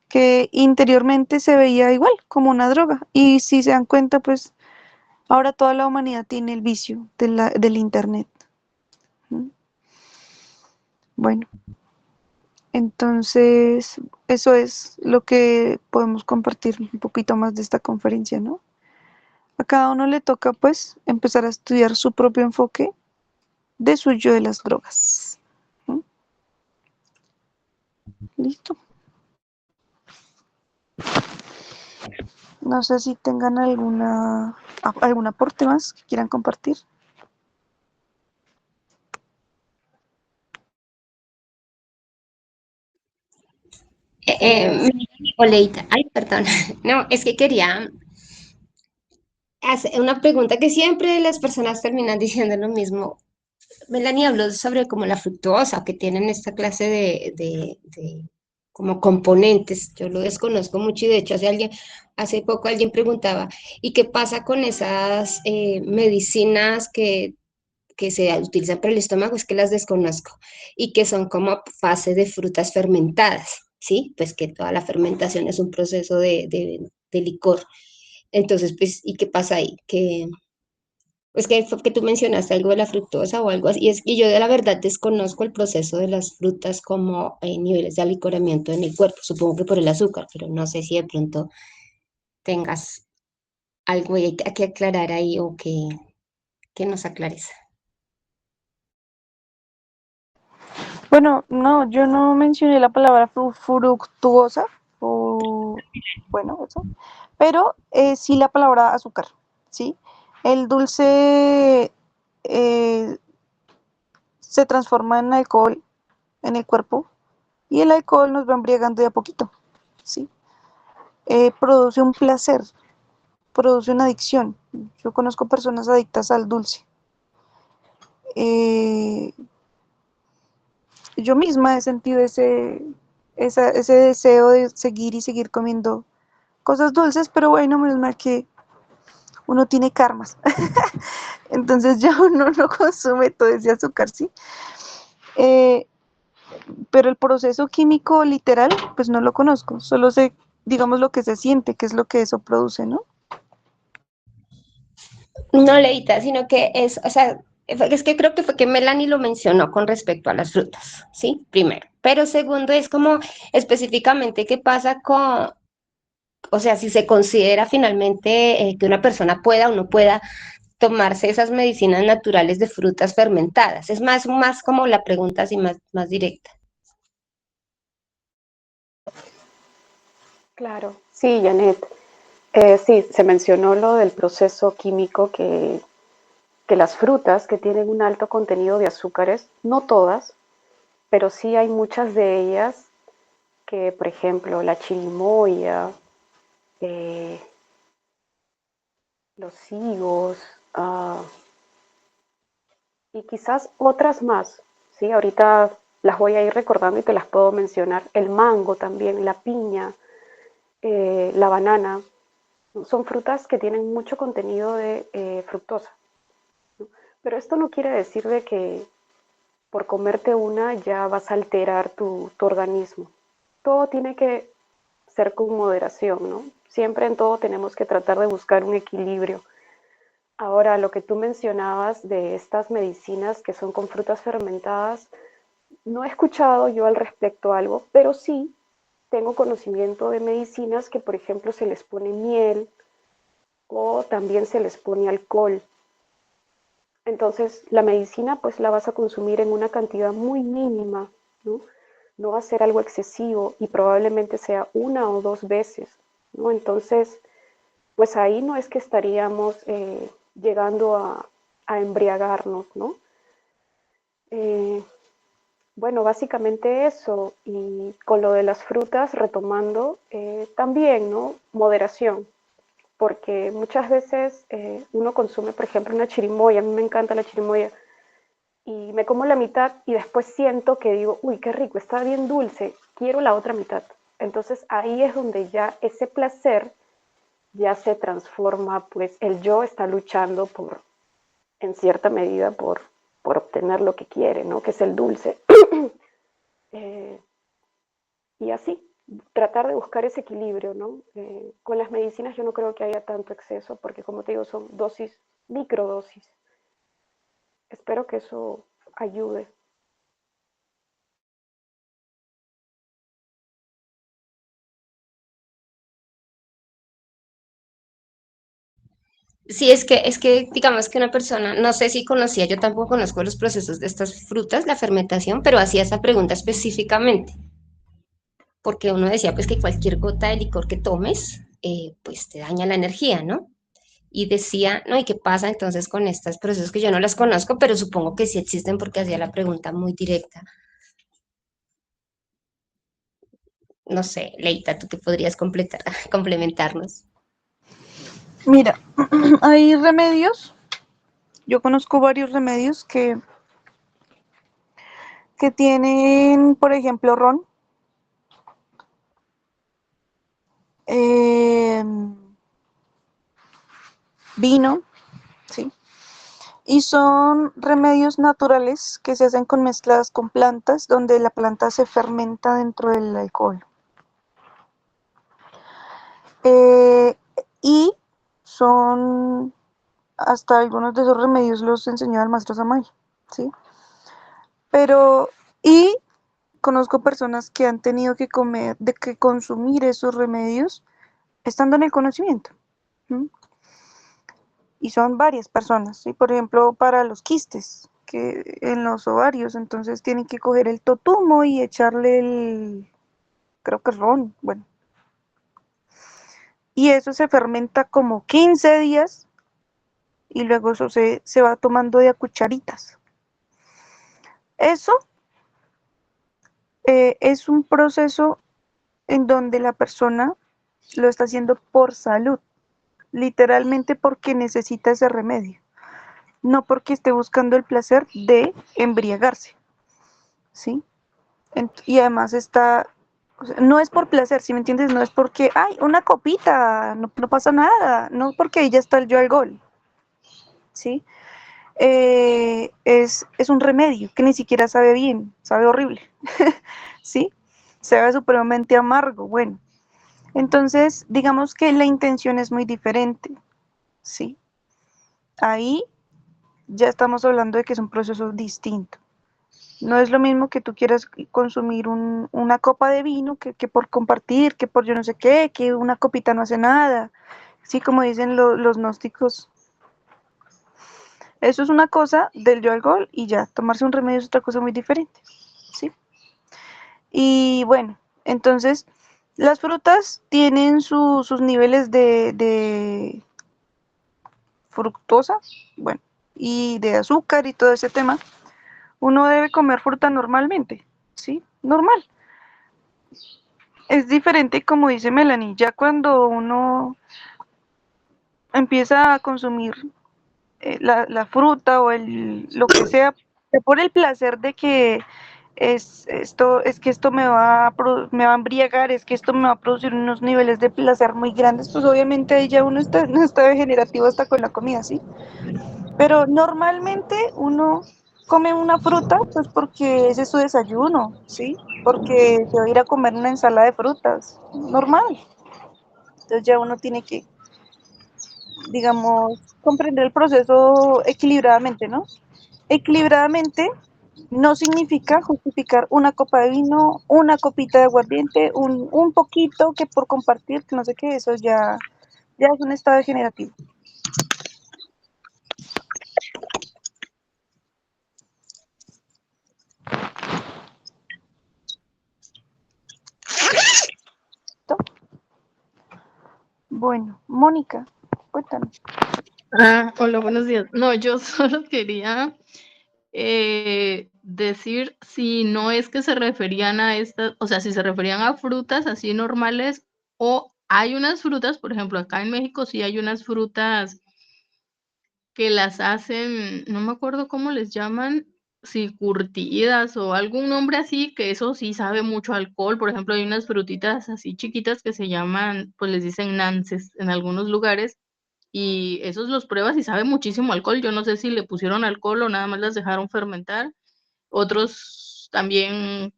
Que interiormente se veía igual, como una droga. Y si se dan cuenta, pues Ahora toda la humanidad tiene el vicio del Internet. ¿Mm? Bueno, entonces eso es lo que podemos compartir un poquito más de esta conferencia, ¿no? A cada uno le toca pues empezar a estudiar su propio enfoque de su yo de las drogas. ¿Mm? Listo. No sé si tengan algún aporte más que quieran compartir. Sí, Oleita, ay, perdón. No, es que quería hacer una pregunta que siempre las personas terminan diciendo lo mismo. Melanie habló sobre como la fructuosa, que tienen esta clase de como componentes. Yo lo desconozco mucho y de hecho hace poco alguien preguntaba, ¿y qué pasa con esas medicinas que se utilizan para el estómago? Es que las desconozco y que son como fase de frutas fermentadas, ¿sí? Pues que toda la fermentación es un proceso de licor. Entonces, pues, ¿y qué pasa ahí? Que es que fue que tú mencionaste algo de la fructosa o algo así, y es que yo de la verdad desconozco el proceso de las frutas como niveles de alicoramiento en el cuerpo, supongo que por el azúcar, pero no sé si de pronto tengas algo que aclarar ahí o que nos aclares. Bueno, no, yo no mencioné la palabra fructuosa, o bueno, eso, pero sí la palabra azúcar, ¿sí? El dulce se transforma en alcohol en el cuerpo y el alcohol nos va embriagando de a poquito, ¿sí? Produce un placer, produce una adicción. Yo conozco personas adictas al dulce. Eh, yo misma he sentido ese deseo de seguir y seguir comiendo cosas dulces, pero bueno, menos mal que uno tiene karmas. Entonces ya uno no consume todo ese azúcar, ¿sí? Eh, pero el proceso químico literal, pues no lo conozco, solo sé, digamos, lo que se siente, que es lo que eso produce, ¿no? No, Leita, sino que es, o sea, es que creo que fue que Melanie lo mencionó con respecto a las frutas, ¿sí? Primero. Pero segundo es como específicamente qué pasa con, o sea, si se considera finalmente que una persona pueda o no pueda tomarse esas medicinas naturales de frutas fermentadas. Es más como la pregunta así más directa. claro. Sí, Janet. Sí, se mencionó lo del proceso químico que las frutas que tienen un alto contenido de azúcares, no todas, pero sí hay muchas de ellas que, por ejemplo, la chirimoya, eh, los higos, y quizás otras más, ¿sí? Ahorita las voy a ir recordando y te las puedo mencionar. El mango también, la piña, la banana, ¿no? Son frutas que tienen mucho contenido de fructosa, ¿no? Pero esto no quiere decir de que por comerte una ya vas a alterar tu organismo. Todo tiene que ser con moderación, ¿no? Siempre en todo tenemos que tratar de buscar un equilibrio. Ahora, lo que tú mencionabas de estas medicinas que son con frutas fermentadas, no he escuchado yo al respecto algo, pero sí tengo conocimiento de medicinas que, por ejemplo, se les pone miel o también se les pone alcohol. Entonces, la medicina pues la vas a consumir en una cantidad muy mínima, ¿no? No va a ser algo excesivo y probablemente sea una o dos veces, ¿no? Entonces, pues ahí no es que estaríamos llegando a embriagarnos, ¿no? Eh, bueno, básicamente eso. Y con lo de las frutas, retomando, también, ¿no? Moderación, porque muchas veces uno consume, por ejemplo, una chirimoya, a mí me encanta la chirimoya, y me como la mitad y después siento que digo, uy, qué rico, está bien dulce, quiero la otra mitad. Entonces ahí es donde ya ese placer ya se transforma, pues el yo está luchando por, en cierta medida, por obtener lo que quiere, ¿no? Que es el dulce. eh, y así. tratar de buscar ese equilibrio, ¿no? Con las medicinas yo no creo que haya tanto exceso, porque como te digo, son dosis, microdosis. Espero que eso ayude. Sí, es que digamos que una persona, no sé si conocía, yo tampoco conozco los procesos de estas frutas, la fermentación, pero hacía esa pregunta específicamente, porque uno decía pues que cualquier gota de licor que tomes, pues te daña la energía, ¿no? Y decía, no, ¿y qué pasa entonces con estos procesos que yo no las conozco, pero supongo que sí existen porque hacía la pregunta muy directa? No sé, Leita, ¿tú qué podrías completar, complementarnos? Mira, hay remedios, yo conozco varios remedios que tienen, por ejemplo, ron, eh, vino, ¿sí? Y son remedios naturales que se hacen con mezclas con plantas, donde la planta se fermenta dentro del alcohol. Eh, y son, hasta algunos de esos remedios los enseñó el maestro Samay, ¿sí? Pero, y conozco personas que han tenido que comer, de que consumir esos remedios estando en el conocimiento. ¿Mm? Y son varias personas, ¿sí? Por ejemplo, para los quistes que en los ovarios, entonces tienen que coger el totumo y echarle creo que es ron, bueno, y eso se fermenta como 15 días y luego eso se va tomando de a cucharitas. Eso es un proceso en donde la persona lo está haciendo por salud, literalmente porque necesita ese remedio, no porque esté buscando el placer de embriagarse, ¿sí? Y además está, o sea, no es por placer, ¿sí me entiendes? No es porque, ay, una copita, no, no pasa nada, no porque ahí ya está el yo al gol, ¿sí? Es un remedio que ni siquiera sabe bien, sabe horrible, ¿sí? Sabe supremamente amargo, bueno. Entonces, digamos que la intención es muy diferente, ¿sí? Ahí ya estamos hablando de que es un proceso distinto. No es lo mismo que tú quieras consumir una copa de vino que por compartir, que por yo no sé qué, que una copita no hace nada. Sí, como dicen los gnósticos, eso es una cosa del yo al gol y ya, tomarse un remedio es otra cosa muy diferente. ¿Sí? Y bueno, entonces las frutas tienen sus niveles de fructosa, bueno, y de azúcar y todo ese tema. Uno debe comer fruta normalmente, ¿sí? Normal. Es diferente, como dice Melanie, ya cuando uno empieza a consumir la fruta o lo que sea, por el placer de que es que esto me va a embriagar, es que esto me va a producir unos niveles de placer muy grandes, pues obviamente ahí ya uno está, no está degenerativo hasta con la comida, ¿sí? Pero normalmente uno come una fruta, pues porque ese es su desayuno, ¿sí? Porque se va a ir a comer una ensalada de frutas, normal. Entonces ya uno tiene que, digamos, comprender el proceso equilibradamente, ¿no? Equilibradamente no significa justificar una copa de vino, una copita de aguardiente, un poquito que por compartir, que no sé qué, eso ya es un estado degenerativo. ¿Listo? Bueno, Mónica, cuéntanos. Hola, buenos días. No, yo solo quería decir si no es que se referían a estas, o sea, si se referían a frutas así normales o hay unas frutas, por ejemplo, acá en México sí hay unas frutas que las hacen, no me acuerdo cómo les llaman, si curtidas o algún nombre así, que eso sí sabe mucho a alcohol. Por ejemplo, hay unas frutitas así chiquitas que se llaman, pues les dicen nances en algunos lugares y esos los pruebas y sabe muchísimo a alcohol. Yo no sé si le pusieron alcohol o nada más las dejaron fermentar. Otros también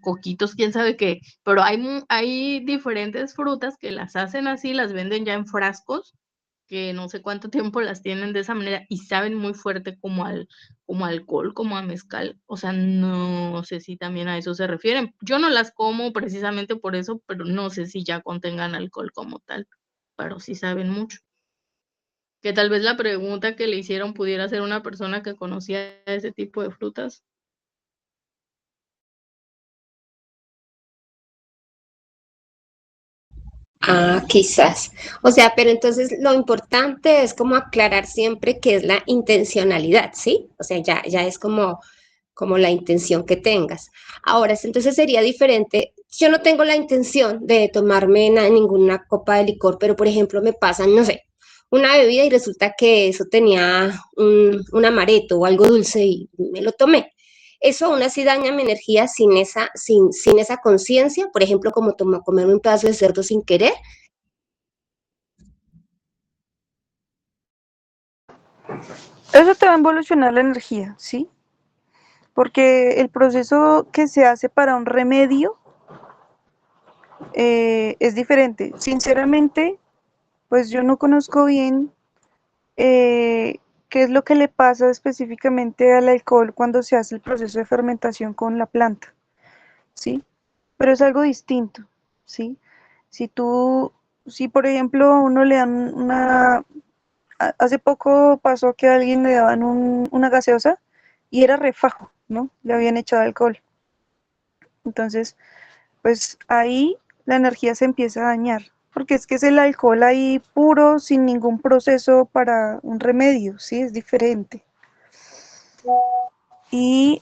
coquitos, quién sabe qué, pero hay diferentes frutas que las hacen así, las venden ya en frascos, que no sé cuánto tiempo las tienen de esa manera y saben muy fuerte como alcohol, como a mezcal. O sea, no sé si también a eso se refieren. Yo no las como precisamente por eso, pero no sé si ya contengan alcohol como tal, pero sí saben mucho. Que tal vez la pregunta que le hicieron pudiera ser una persona que conocía ese tipo de frutas. Ah, quizás. O sea, pero entonces lo importante es como aclarar siempre que es la intencionalidad, ¿sí? O sea, ya es como la intención que tengas. Ahora, entonces sería diferente. Yo no tengo la intención de tomarme ninguna copa de licor, pero por ejemplo me pasan, no sé, una bebida y resulta que eso tenía un amaretto o algo dulce y me lo tomé. Eso aún así daña mi energía sin esa conciencia, por ejemplo, como comerme un pedazo de cerdo sin querer. Eso te va a evolucionar la energía, ¿sí? Porque el proceso que se hace para un remedio es diferente. Sinceramente, pues yo no conozco bien qué es lo que le pasa específicamente al alcohol cuando se hace el proceso de fermentación con la planta, ¿sí? Pero es algo distinto, ¿sí? Si tú, si por ejemplo a uno le dan hace poco pasó que a alguien le daban una gaseosa y era refajo, ¿no? Le habían echado alcohol. Entonces, pues ahí la energía se empieza a dañar, porque es que es el alcohol ahí puro, sin ningún proceso para un remedio, ¿sí? Es diferente. Y,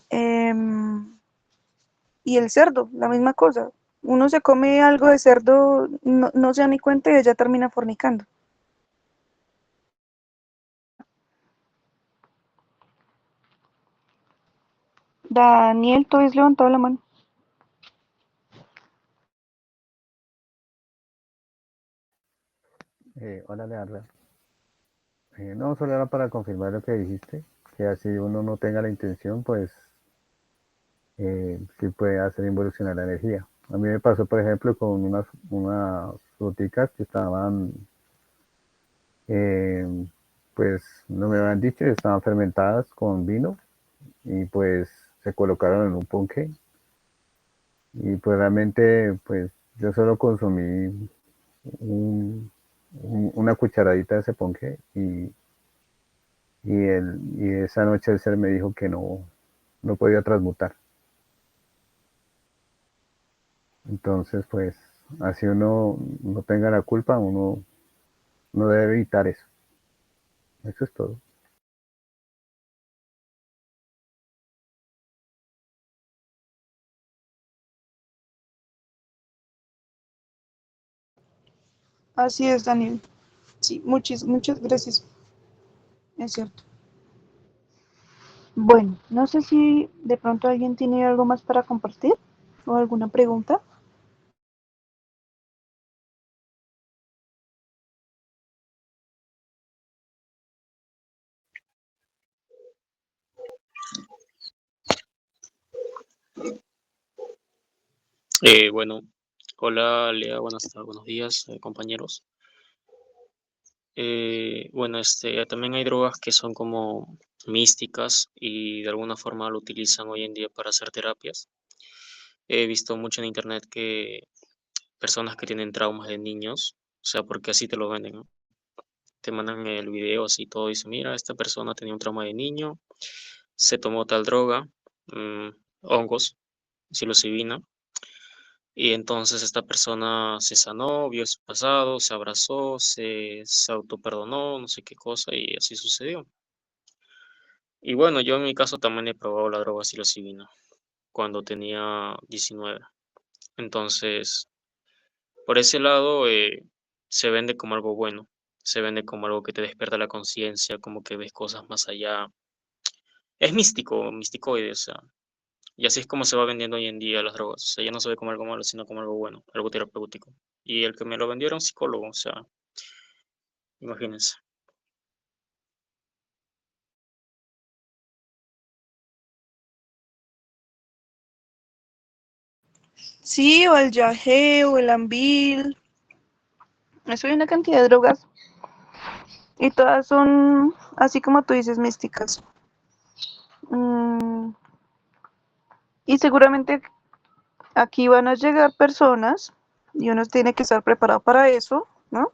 y el cerdo, la misma cosa. Uno se come algo de cerdo, no se da ni cuenta y ya termina fornicando. Daniel, tú has levantado la mano. Hola, Leandra. No, solo era para confirmar lo que dijiste, que así uno no tenga la intención, pues sí puede hacer involucionar la energía. A mí me pasó, por ejemplo, con unas fruticas que estaban, eh, pues no me habían dicho, estaban fermentadas con vino y pues se colocaron en un ponqué y pues realmente pues yo solo consumí una cucharadita de ese ponqué y esa noche el ser me dijo que no podía transmutar. Entonces, pues, así uno no tenga la culpa, uno no debe evitar eso. Eso es todo. Así es, Daniel. Sí, muchas gracias. Es cierto. Bueno, no sé si de pronto alguien tiene algo más para compartir o alguna pregunta. Bueno, hola Lea, buenas tardes, buenos días, compañeros. Bueno, también hay drogas que son como místicas y de alguna forma lo utilizan hoy en día para hacer terapias. He visto mucho en internet que personas que tienen traumas de niños, o sea, porque así te lo venden, ¿no? Te mandan el video así todo, dice, mira, esta persona tenía un trauma de niño, se tomó tal droga, mm, hongos, psilocibina. Y entonces esta persona se sanó, vio su pasado, se abrazó, se autoperdonó, no sé qué cosa, y así sucedió. Y bueno, yo en mi caso también he probado la droga psilocibina cuando tenía 19. Entonces, por ese lado, se vende como algo bueno, se vende como algo que te despierta la conciencia, como que ves cosas más allá. Es místico, misticoide, o sea, y así es como se va vendiendo hoy en día las drogas. O sea, ya no se ve como algo malo, sino como algo bueno, algo terapéutico. Y el que me lo vendió era un psicólogo, o sea, imagínense. Sí, o el yagé, o el ambil. Eso hay una cantidad de drogas. Y todas son, así como tú dices, místicas. Mm, y seguramente aquí van a llegar personas, y uno tiene que estar preparado para eso, ¿no?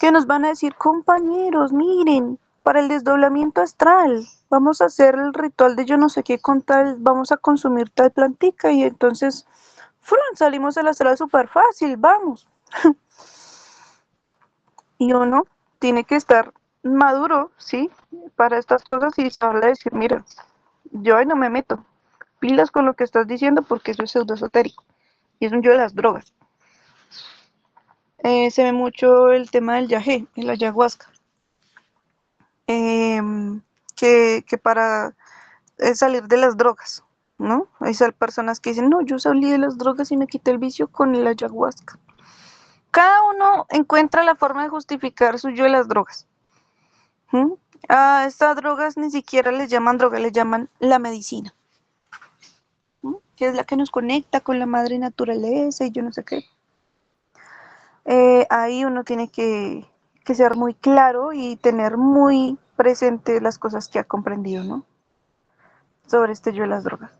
Que nos van a decir, compañeros, miren, para el desdoblamiento astral, vamos a hacer el ritual de yo no sé qué con tal, vamos a consumir tal plantica y entonces, salimos del astral súper fácil, vamos. Y uno tiene que estar maduro, ¿sí? Para estas cosas y saberle decir, mira, yo ahí no me meto. Pilas con lo que estás diciendo porque eso es pseudoesotérico. Y es un yo de las drogas. Se ve mucho el tema del yagé, el ayahuasca. Que para salir de las drogas, ¿no? Hay personas que dicen, no, yo salí de las drogas y me quité el vicio con el ayahuasca. Cada uno encuentra la forma de justificar su yo de las drogas. ¿Mm? A estas drogas ni siquiera les llaman droga, les llaman la medicina, que es la que nos conecta con la madre naturaleza y yo no sé qué. Ahí uno tiene que ser muy claro y tener muy presente las cosas que ha comprendido, ¿no? Sobre este yo de las drogas.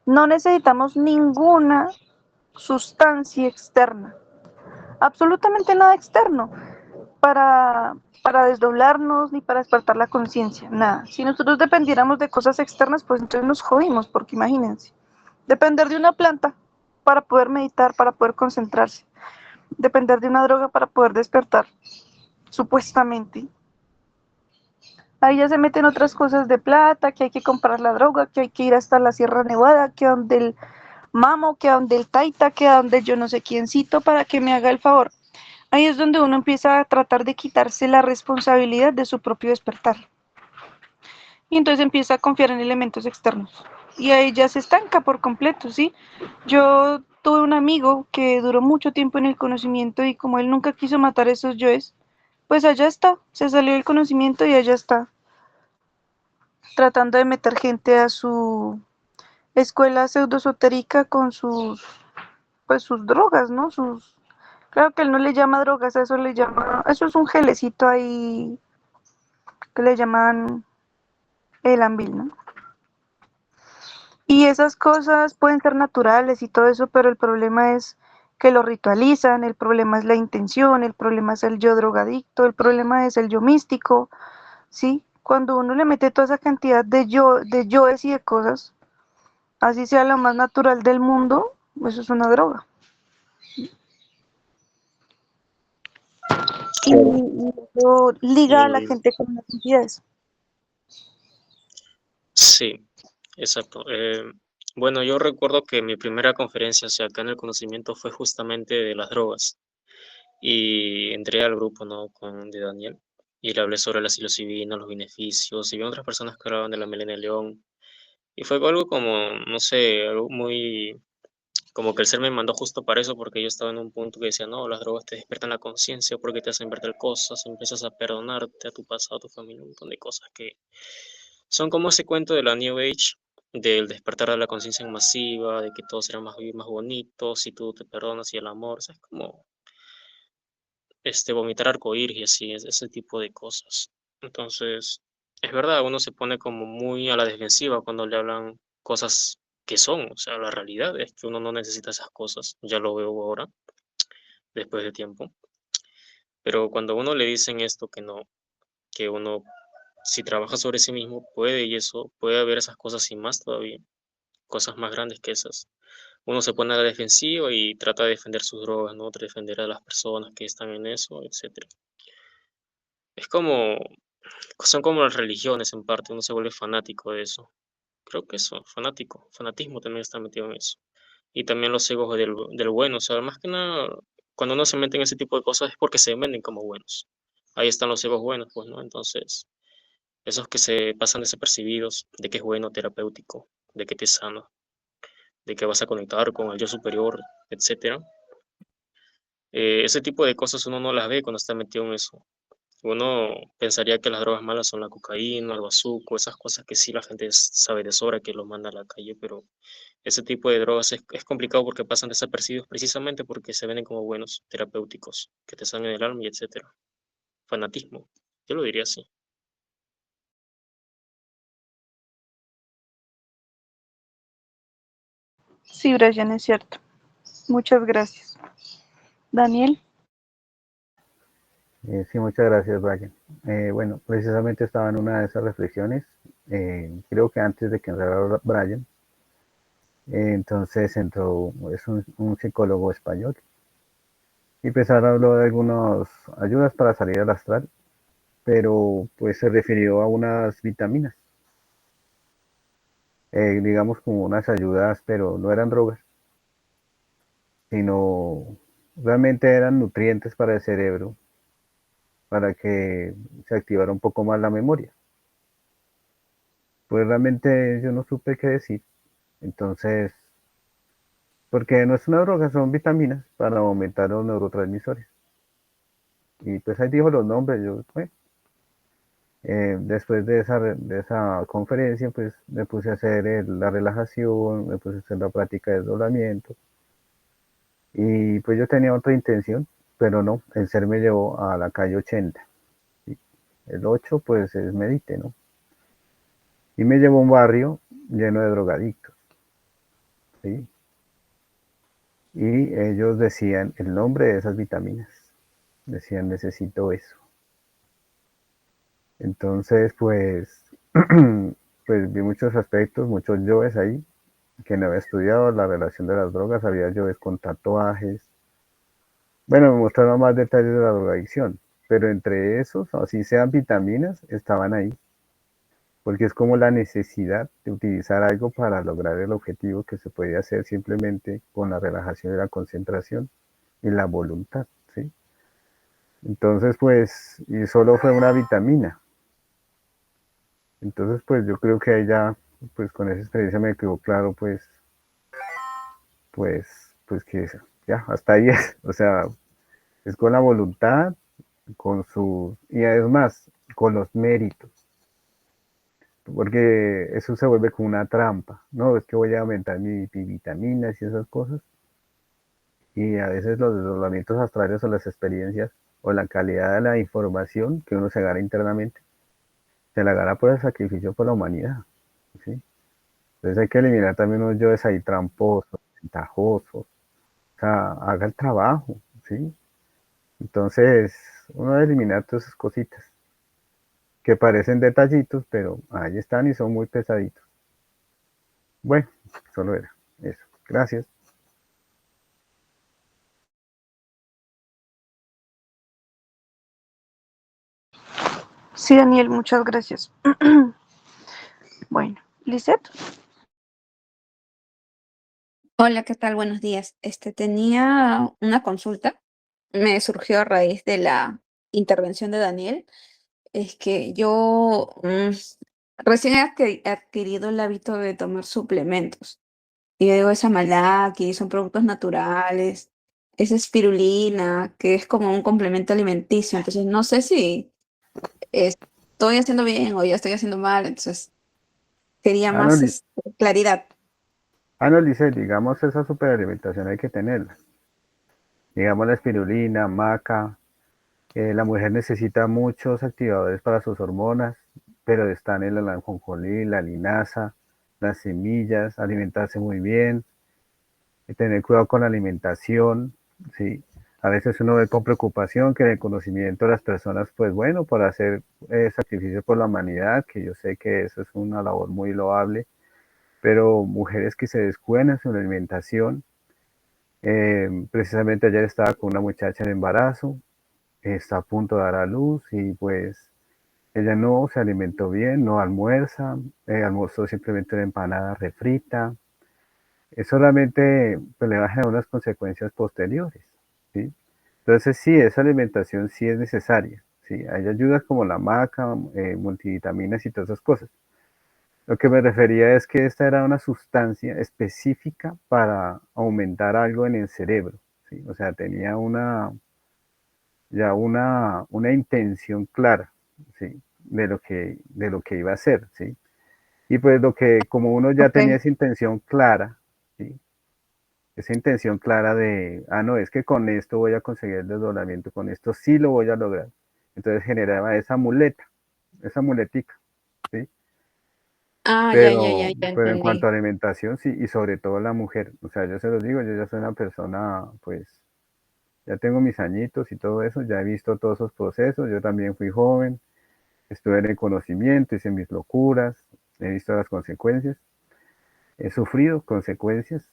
No necesitamos ninguna sustancia externa, absolutamente nada externo para desdoblarnos ni para despertar la conciencia, nada. Si nosotros dependiéramos de cosas externas, pues entonces nos jodimos, porque imagínense, depender de una planta para poder meditar, para poder concentrarse, depender de una droga para poder despertar, supuestamente. Ahí ya se meten otras cosas de plata, que hay que comprar la droga, que hay que ir hasta la Sierra Nevada, que a donde el mamo, que a donde el taita, que a donde yo no sé quiéncito para que me haga el favor. Ahí es donde uno empieza a tratar de quitarse la responsabilidad de su propio despertar. Y entonces empieza a confiar en elementos externos. Y ahí ya se estanca por completo, ¿sí? Yo tuve un amigo que duró mucho tiempo en el conocimiento y como él nunca quiso matar esos yoes, pues allá está, se salió del conocimiento y allá está, tratando de meter gente a su escuela pseudoesotérica con pues sus drogas, ¿no? Claro que él no le llama drogas, a eso le llama, eso es un gelecito ahí que le llaman el ambil, ¿no? Y esas cosas pueden ser naturales y todo eso, pero el problema es que lo ritualizan, el problema es la intención, el problema es el yo drogadicto, el problema es el yo místico, ¿sí? Cuando uno le mete toda esa cantidad de yoes y de cosas, así sea lo más natural del mundo, eso es una droga. Y Claro. eso liga a la Y gente con las entidades. sí, exacto. Bueno, yo recuerdo que mi primera conferencia, o sea, acá en el conocimiento, fue justamente de las drogas. Y entré al grupo, ¿no? De Daniel. Y le hablé sobre la psilocibina, los beneficios. Y vi otras personas que hablaban de la melena de león. Y fue algo como, no sé, algo muy, como que el ser me mandó justo para eso, porque yo estaba en un punto que decía, no, las drogas te despiertan la conciencia porque te hacen ver tal cosas, empiezas a perdonarte a tu pasado, a tu familia, un montón de cosas que son como ese cuento de la New Age, del despertar de la conciencia masiva, de que todo será más bonito si tú te perdonas y el amor, o sea, es como vomitar arcoíris y así, ese tipo de cosas. Entonces, es verdad, uno se pone como muy a la defensiva cuando le hablan cosas que son, o sea, la realidad es que uno no necesita esas cosas, ya lo veo ahora, después de tiempo, pero cuando a uno le dicen esto que no, que uno si trabaja sobre sí mismo puede y eso, puede haber esas cosas y más todavía, cosas más grandes que esas. Uno se pone a la defensiva y trata de defender sus drogas, ¿no? De defender a las personas que están en eso, etcétera. Es como, son como las religiones en parte, uno se vuelve fanático de eso. Creo que eso, fanático, fanatismo también está metido en eso. Y también los egos del bueno, o sea, más que nada, cuando uno se mete en ese tipo de cosas es porque se venden como buenos. Ahí están los egos buenos, pues, ¿no? Entonces, esos que se pasan desapercibidos, de que es bueno, terapéutico, de que te sana, de que vas a conectar con el yo superior, etcétera. Ese tipo de cosas uno no las ve cuando está metido en eso. Uno pensaría que las drogas malas son la cocaína, el bazuco, esas cosas que sí la gente sabe de sobra que los manda a la calle, pero ese tipo de drogas es complicado porque pasan desapercibidos precisamente porque se venden como buenos terapéuticos, que te salen el alma y etcétera. Fanatismo, yo lo diría así. Sí, Brian, es cierto. Muchas gracias. Daniel. Sí, muchas gracias, Brian. Bueno, precisamente estaba en una de esas reflexiones, creo que antes de que entrara Brian, entonces entró, es un psicólogo español, y pues ahora habló de algunas ayudas para salir al astral, pero pues se refirió a unas vitaminas, digamos como unas ayudas, pero no eran drogas, sino realmente eran nutrientes para el cerebro, para que se activara un poco más la memoria. Pues realmente yo no supe qué decir. Entonces, porque no es una droga, son vitaminas para aumentar los neurotransmisores. Y pues ahí dijo los nombres, yo, bueno, después de esa conferencia, pues me puse a hacer la relajación, me puse a hacer la práctica de desdoblamiento. Y pues yo tenía otra intención, pero no, el ser me llevó a la calle 80. ¿Sí? El 8 pues es Medite, ¿no? Y me llevó a un barrio lleno de drogadictos, ¿sí? Y ellos decían el nombre de esas vitaminas. Decían, necesito eso. Entonces, pues, pues vi muchos aspectos, muchos yoes ahí, que no había estudiado la relación de las drogas, había yoes con tatuajes. Bueno, me mostraron más detalles de la drogadicción, pero entre esos, así sean vitaminas, estaban ahí, porque es como la necesidad de utilizar algo para lograr el objetivo que se podía hacer simplemente con la relajación y la concentración y la voluntad, ¿sí? Entonces, pues, y solo fue una vitamina. Entonces, pues yo creo que ahí ya, pues con esa experiencia me quedó claro, pues, pues que ya, hasta ahí es, o sea, es con la voluntad, con su, y además, con los méritos, porque eso se vuelve como una trampa, ¿no? Es que voy a aumentar mis vitaminas y esas cosas, y a veces los desdoblamientos astrales o las experiencias o la calidad de la información que uno se gana internamente, se la gana por el sacrificio por la humanidad, ¿sí? Entonces hay que eliminar también unos yoes ahí tramposos, ventajosos, o sea, haga el trabajo, ¿sí? Entonces, uno debe eliminar todas esas cositas que parecen detallitos, pero ahí están y son muy pesaditos. Bueno, solo era eso. Gracias. Sí, Daniel, muchas gracias. Bueno, Lisette. Hola, ¿qué tal? Buenos días. Tenía una consulta. Me surgió a raíz de la intervención de Daniel. Es que yo recién he adquirido el hábito de tomar suplementos. Y yo digo, esa Malaki, son productos naturales, esa espirulina, que es como un complemento alimenticio. Entonces, no sé si estoy haciendo bien o ya estoy haciendo mal. Entonces, quería más Analice, claridad. digamos, esa superalimentación hay que tenerla. Digamos la espirulina, maca, la mujer necesita muchos activadores para sus hormonas, pero están en la ajonjolí, la linaza, las semillas, alimentarse muy bien, tener cuidado con la alimentación, ¿sí? A veces uno ve con preocupación que en el conocimiento de las personas, pues bueno, por hacer sacrificios por la humanidad, que yo sé que eso es una labor muy loable, pero mujeres que se descuidan en su alimentación, precisamente ayer estaba con una muchacha en embarazo, está a punto de dar a luz y pues ella no se alimentó bien, no almuerza, almorzó simplemente una empanada refrita, solamente pues, le va a generar unas consecuencias posteriores, ¿sí? Entonces sí, esa alimentación sí es necesaria, ¿sí? Hay ayudas como la maca, multivitaminas y todas esas cosas. Lo que me refería es que esta era una sustancia específica para aumentar algo en el cerebro, ¿sí? O sea, tenía ya una intención clara, ¿sí? De lo que iba a hacer, ¿sí? Y pues como uno ya Ok, tenía esa intención clara, esa intención clara de, no, es que con esto voy a conseguir el desdoblamiento, con esto sí lo voy a lograr. Entonces generaba esa muleta, esa muletica, ¿sí? Ah, ya, ya, ya, Pero, ya pero en cuanto entendí. a alimentación, sí, y sobre todo la mujer, o sea, yo se los digo, yo ya soy una persona, pues, ya tengo mis añitos y todo eso, ya he visto todos esos procesos, yo también fui joven, estuve en el conocimiento, hice mis locuras, he visto las consecuencias, he sufrido consecuencias,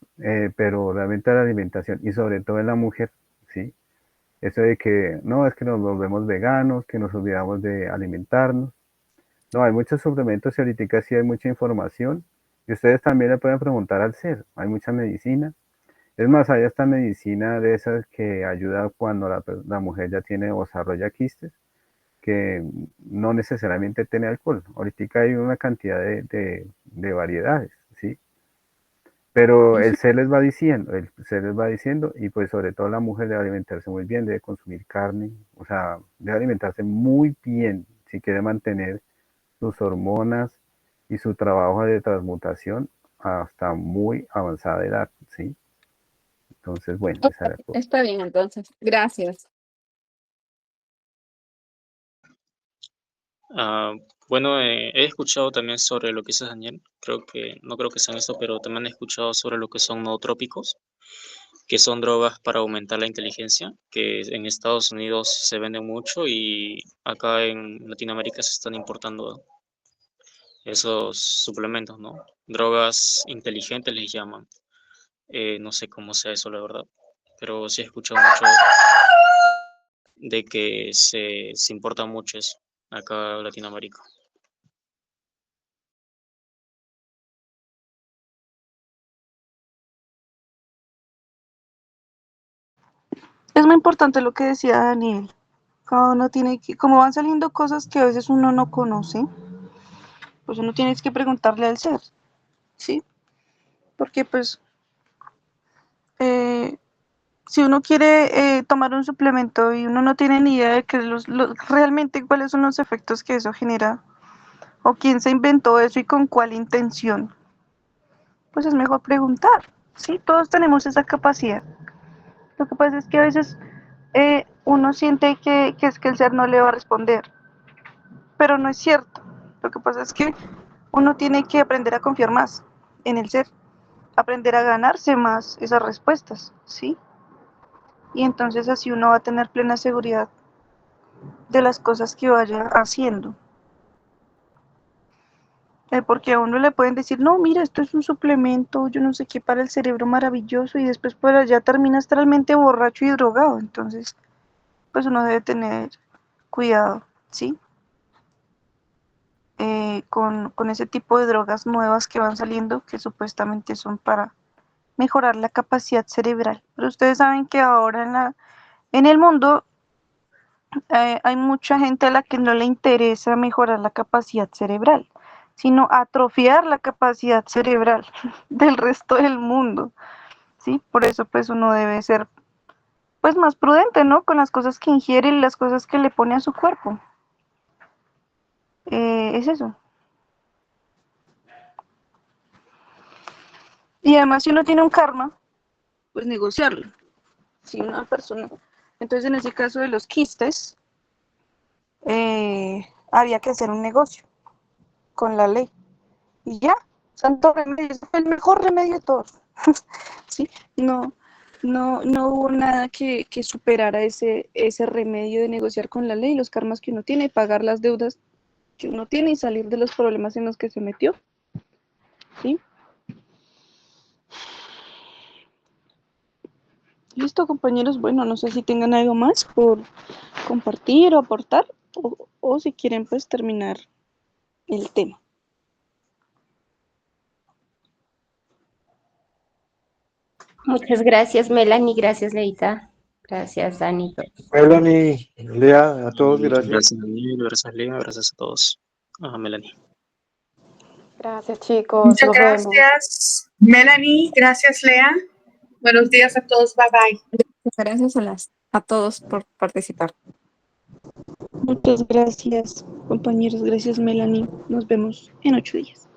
pero realmente la alimentación, y sobre todo en la mujer, ¿sí? Eso de que, no, es que nos volvemos veganos, que nos olvidamos de alimentarnos. No, hay muchos suplementos y ahorita sí hay mucha información. Y ustedes también le pueden preguntar al ser. Hay mucha medicina. Es más, hay esta medicina de esas que ayuda cuando la mujer ya tiene o desarrolla quistes, que no necesariamente tiene alcohol. Ahorita hay una cantidad de variedades, ¿sí? Pero el Ujú. ser les va diciendo, el ser les va diciendo, y pues sobre todo la mujer debe alimentarse muy bien, debe consumir carne, o sea, debe alimentarse muy bien si quiere mantener sus hormonas y su trabajo de transmutación hasta muy avanzada edad, ¿sí? Entonces, bueno, Ok, esa era todo. está bien, entonces. Gracias. Ah, bueno, he escuchado también sobre lo que dice Daniel. No creo que sean esto, pero también he escuchado sobre lo que son nootrópicos, que son drogas para aumentar la inteligencia, que en Estados Unidos se venden mucho y acá en Latinoamérica se están importando esos suplementos, ¿no? Drogas inteligentes les llaman. No sé cómo sea eso, la verdad, pero sí he escuchado mucho de que se importa mucho eso acá en Latinoamérica. Es muy importante lo que decía Daniel. Cada uno tiene que, como van saliendo cosas que a veces uno no conoce, pues uno tiene que preguntarle al ser, ¿sí? Porque pues eh, si uno quiere tomar un suplemento y uno no tiene ni idea de que realmente cuáles son los efectos que eso genera, o quién se inventó eso y con cuál intención, pues es mejor preguntar, ¿sí? Todos tenemos esa capacidad. Lo que pasa es que a veces uno siente que es que el ser no le va a responder, pero no es cierto. Lo que pasa es que uno tiene que aprender a confiar más en el ser, aprender a ganarse más esas respuestas, ¿sí? Y entonces así uno va a tener plena seguridad de las cosas que vaya haciendo. Porque a uno le pueden decir, no, mira, esto es un suplemento, yo no sé qué, para el cerebro maravilloso, y después por allá terminas realmente borracho y drogado. Entonces, pues uno debe tener cuidado, ¿sí? Con ese tipo de drogas nuevas que van saliendo, que supuestamente son para mejorar la capacidad cerebral. Pero ustedes saben que ahora en el mundo hay mucha gente a la que no le interesa mejorar la capacidad cerebral, sino atrofiar la capacidad cerebral del resto del mundo, ¿sí? Por eso pues uno debe ser pues más prudente, ¿no? Con las cosas que ingiere y las cosas que le pone a su cuerpo. Es eso. Y además si uno tiene un karma, pues negociarlo. Si una persona, entonces en ese caso de los quistes, había que hacer un negocio con la ley. Y ya, santo remedio, es el mejor remedio de todos. ¿Sí? No, no hubo nada que superara ese remedio de negociar con la ley, los karmas que uno tiene, pagar las deudas que uno tiene y salir de los problemas en los que se metió. ¿Sí? Listo, compañeros. Bueno, no sé si tengan algo más por compartir o aportar, o si quieren, pues terminar el tema. Muchas gracias, Melanie. Gracias, Leita. Gracias, Dani. Melanie, Lea, a todos, Y gracias. gracias Daniel, gracias Lea, gracias a todos. Melanie. Gracias, chicos. Muchas Nos vemos. gracias, Melanie. Gracias, Lea. Buenos días a todos. Bye bye. Gracias a todos por participar. Muchas gracias, compañeros. Gracias, Melanie. Nos vemos en 8 días.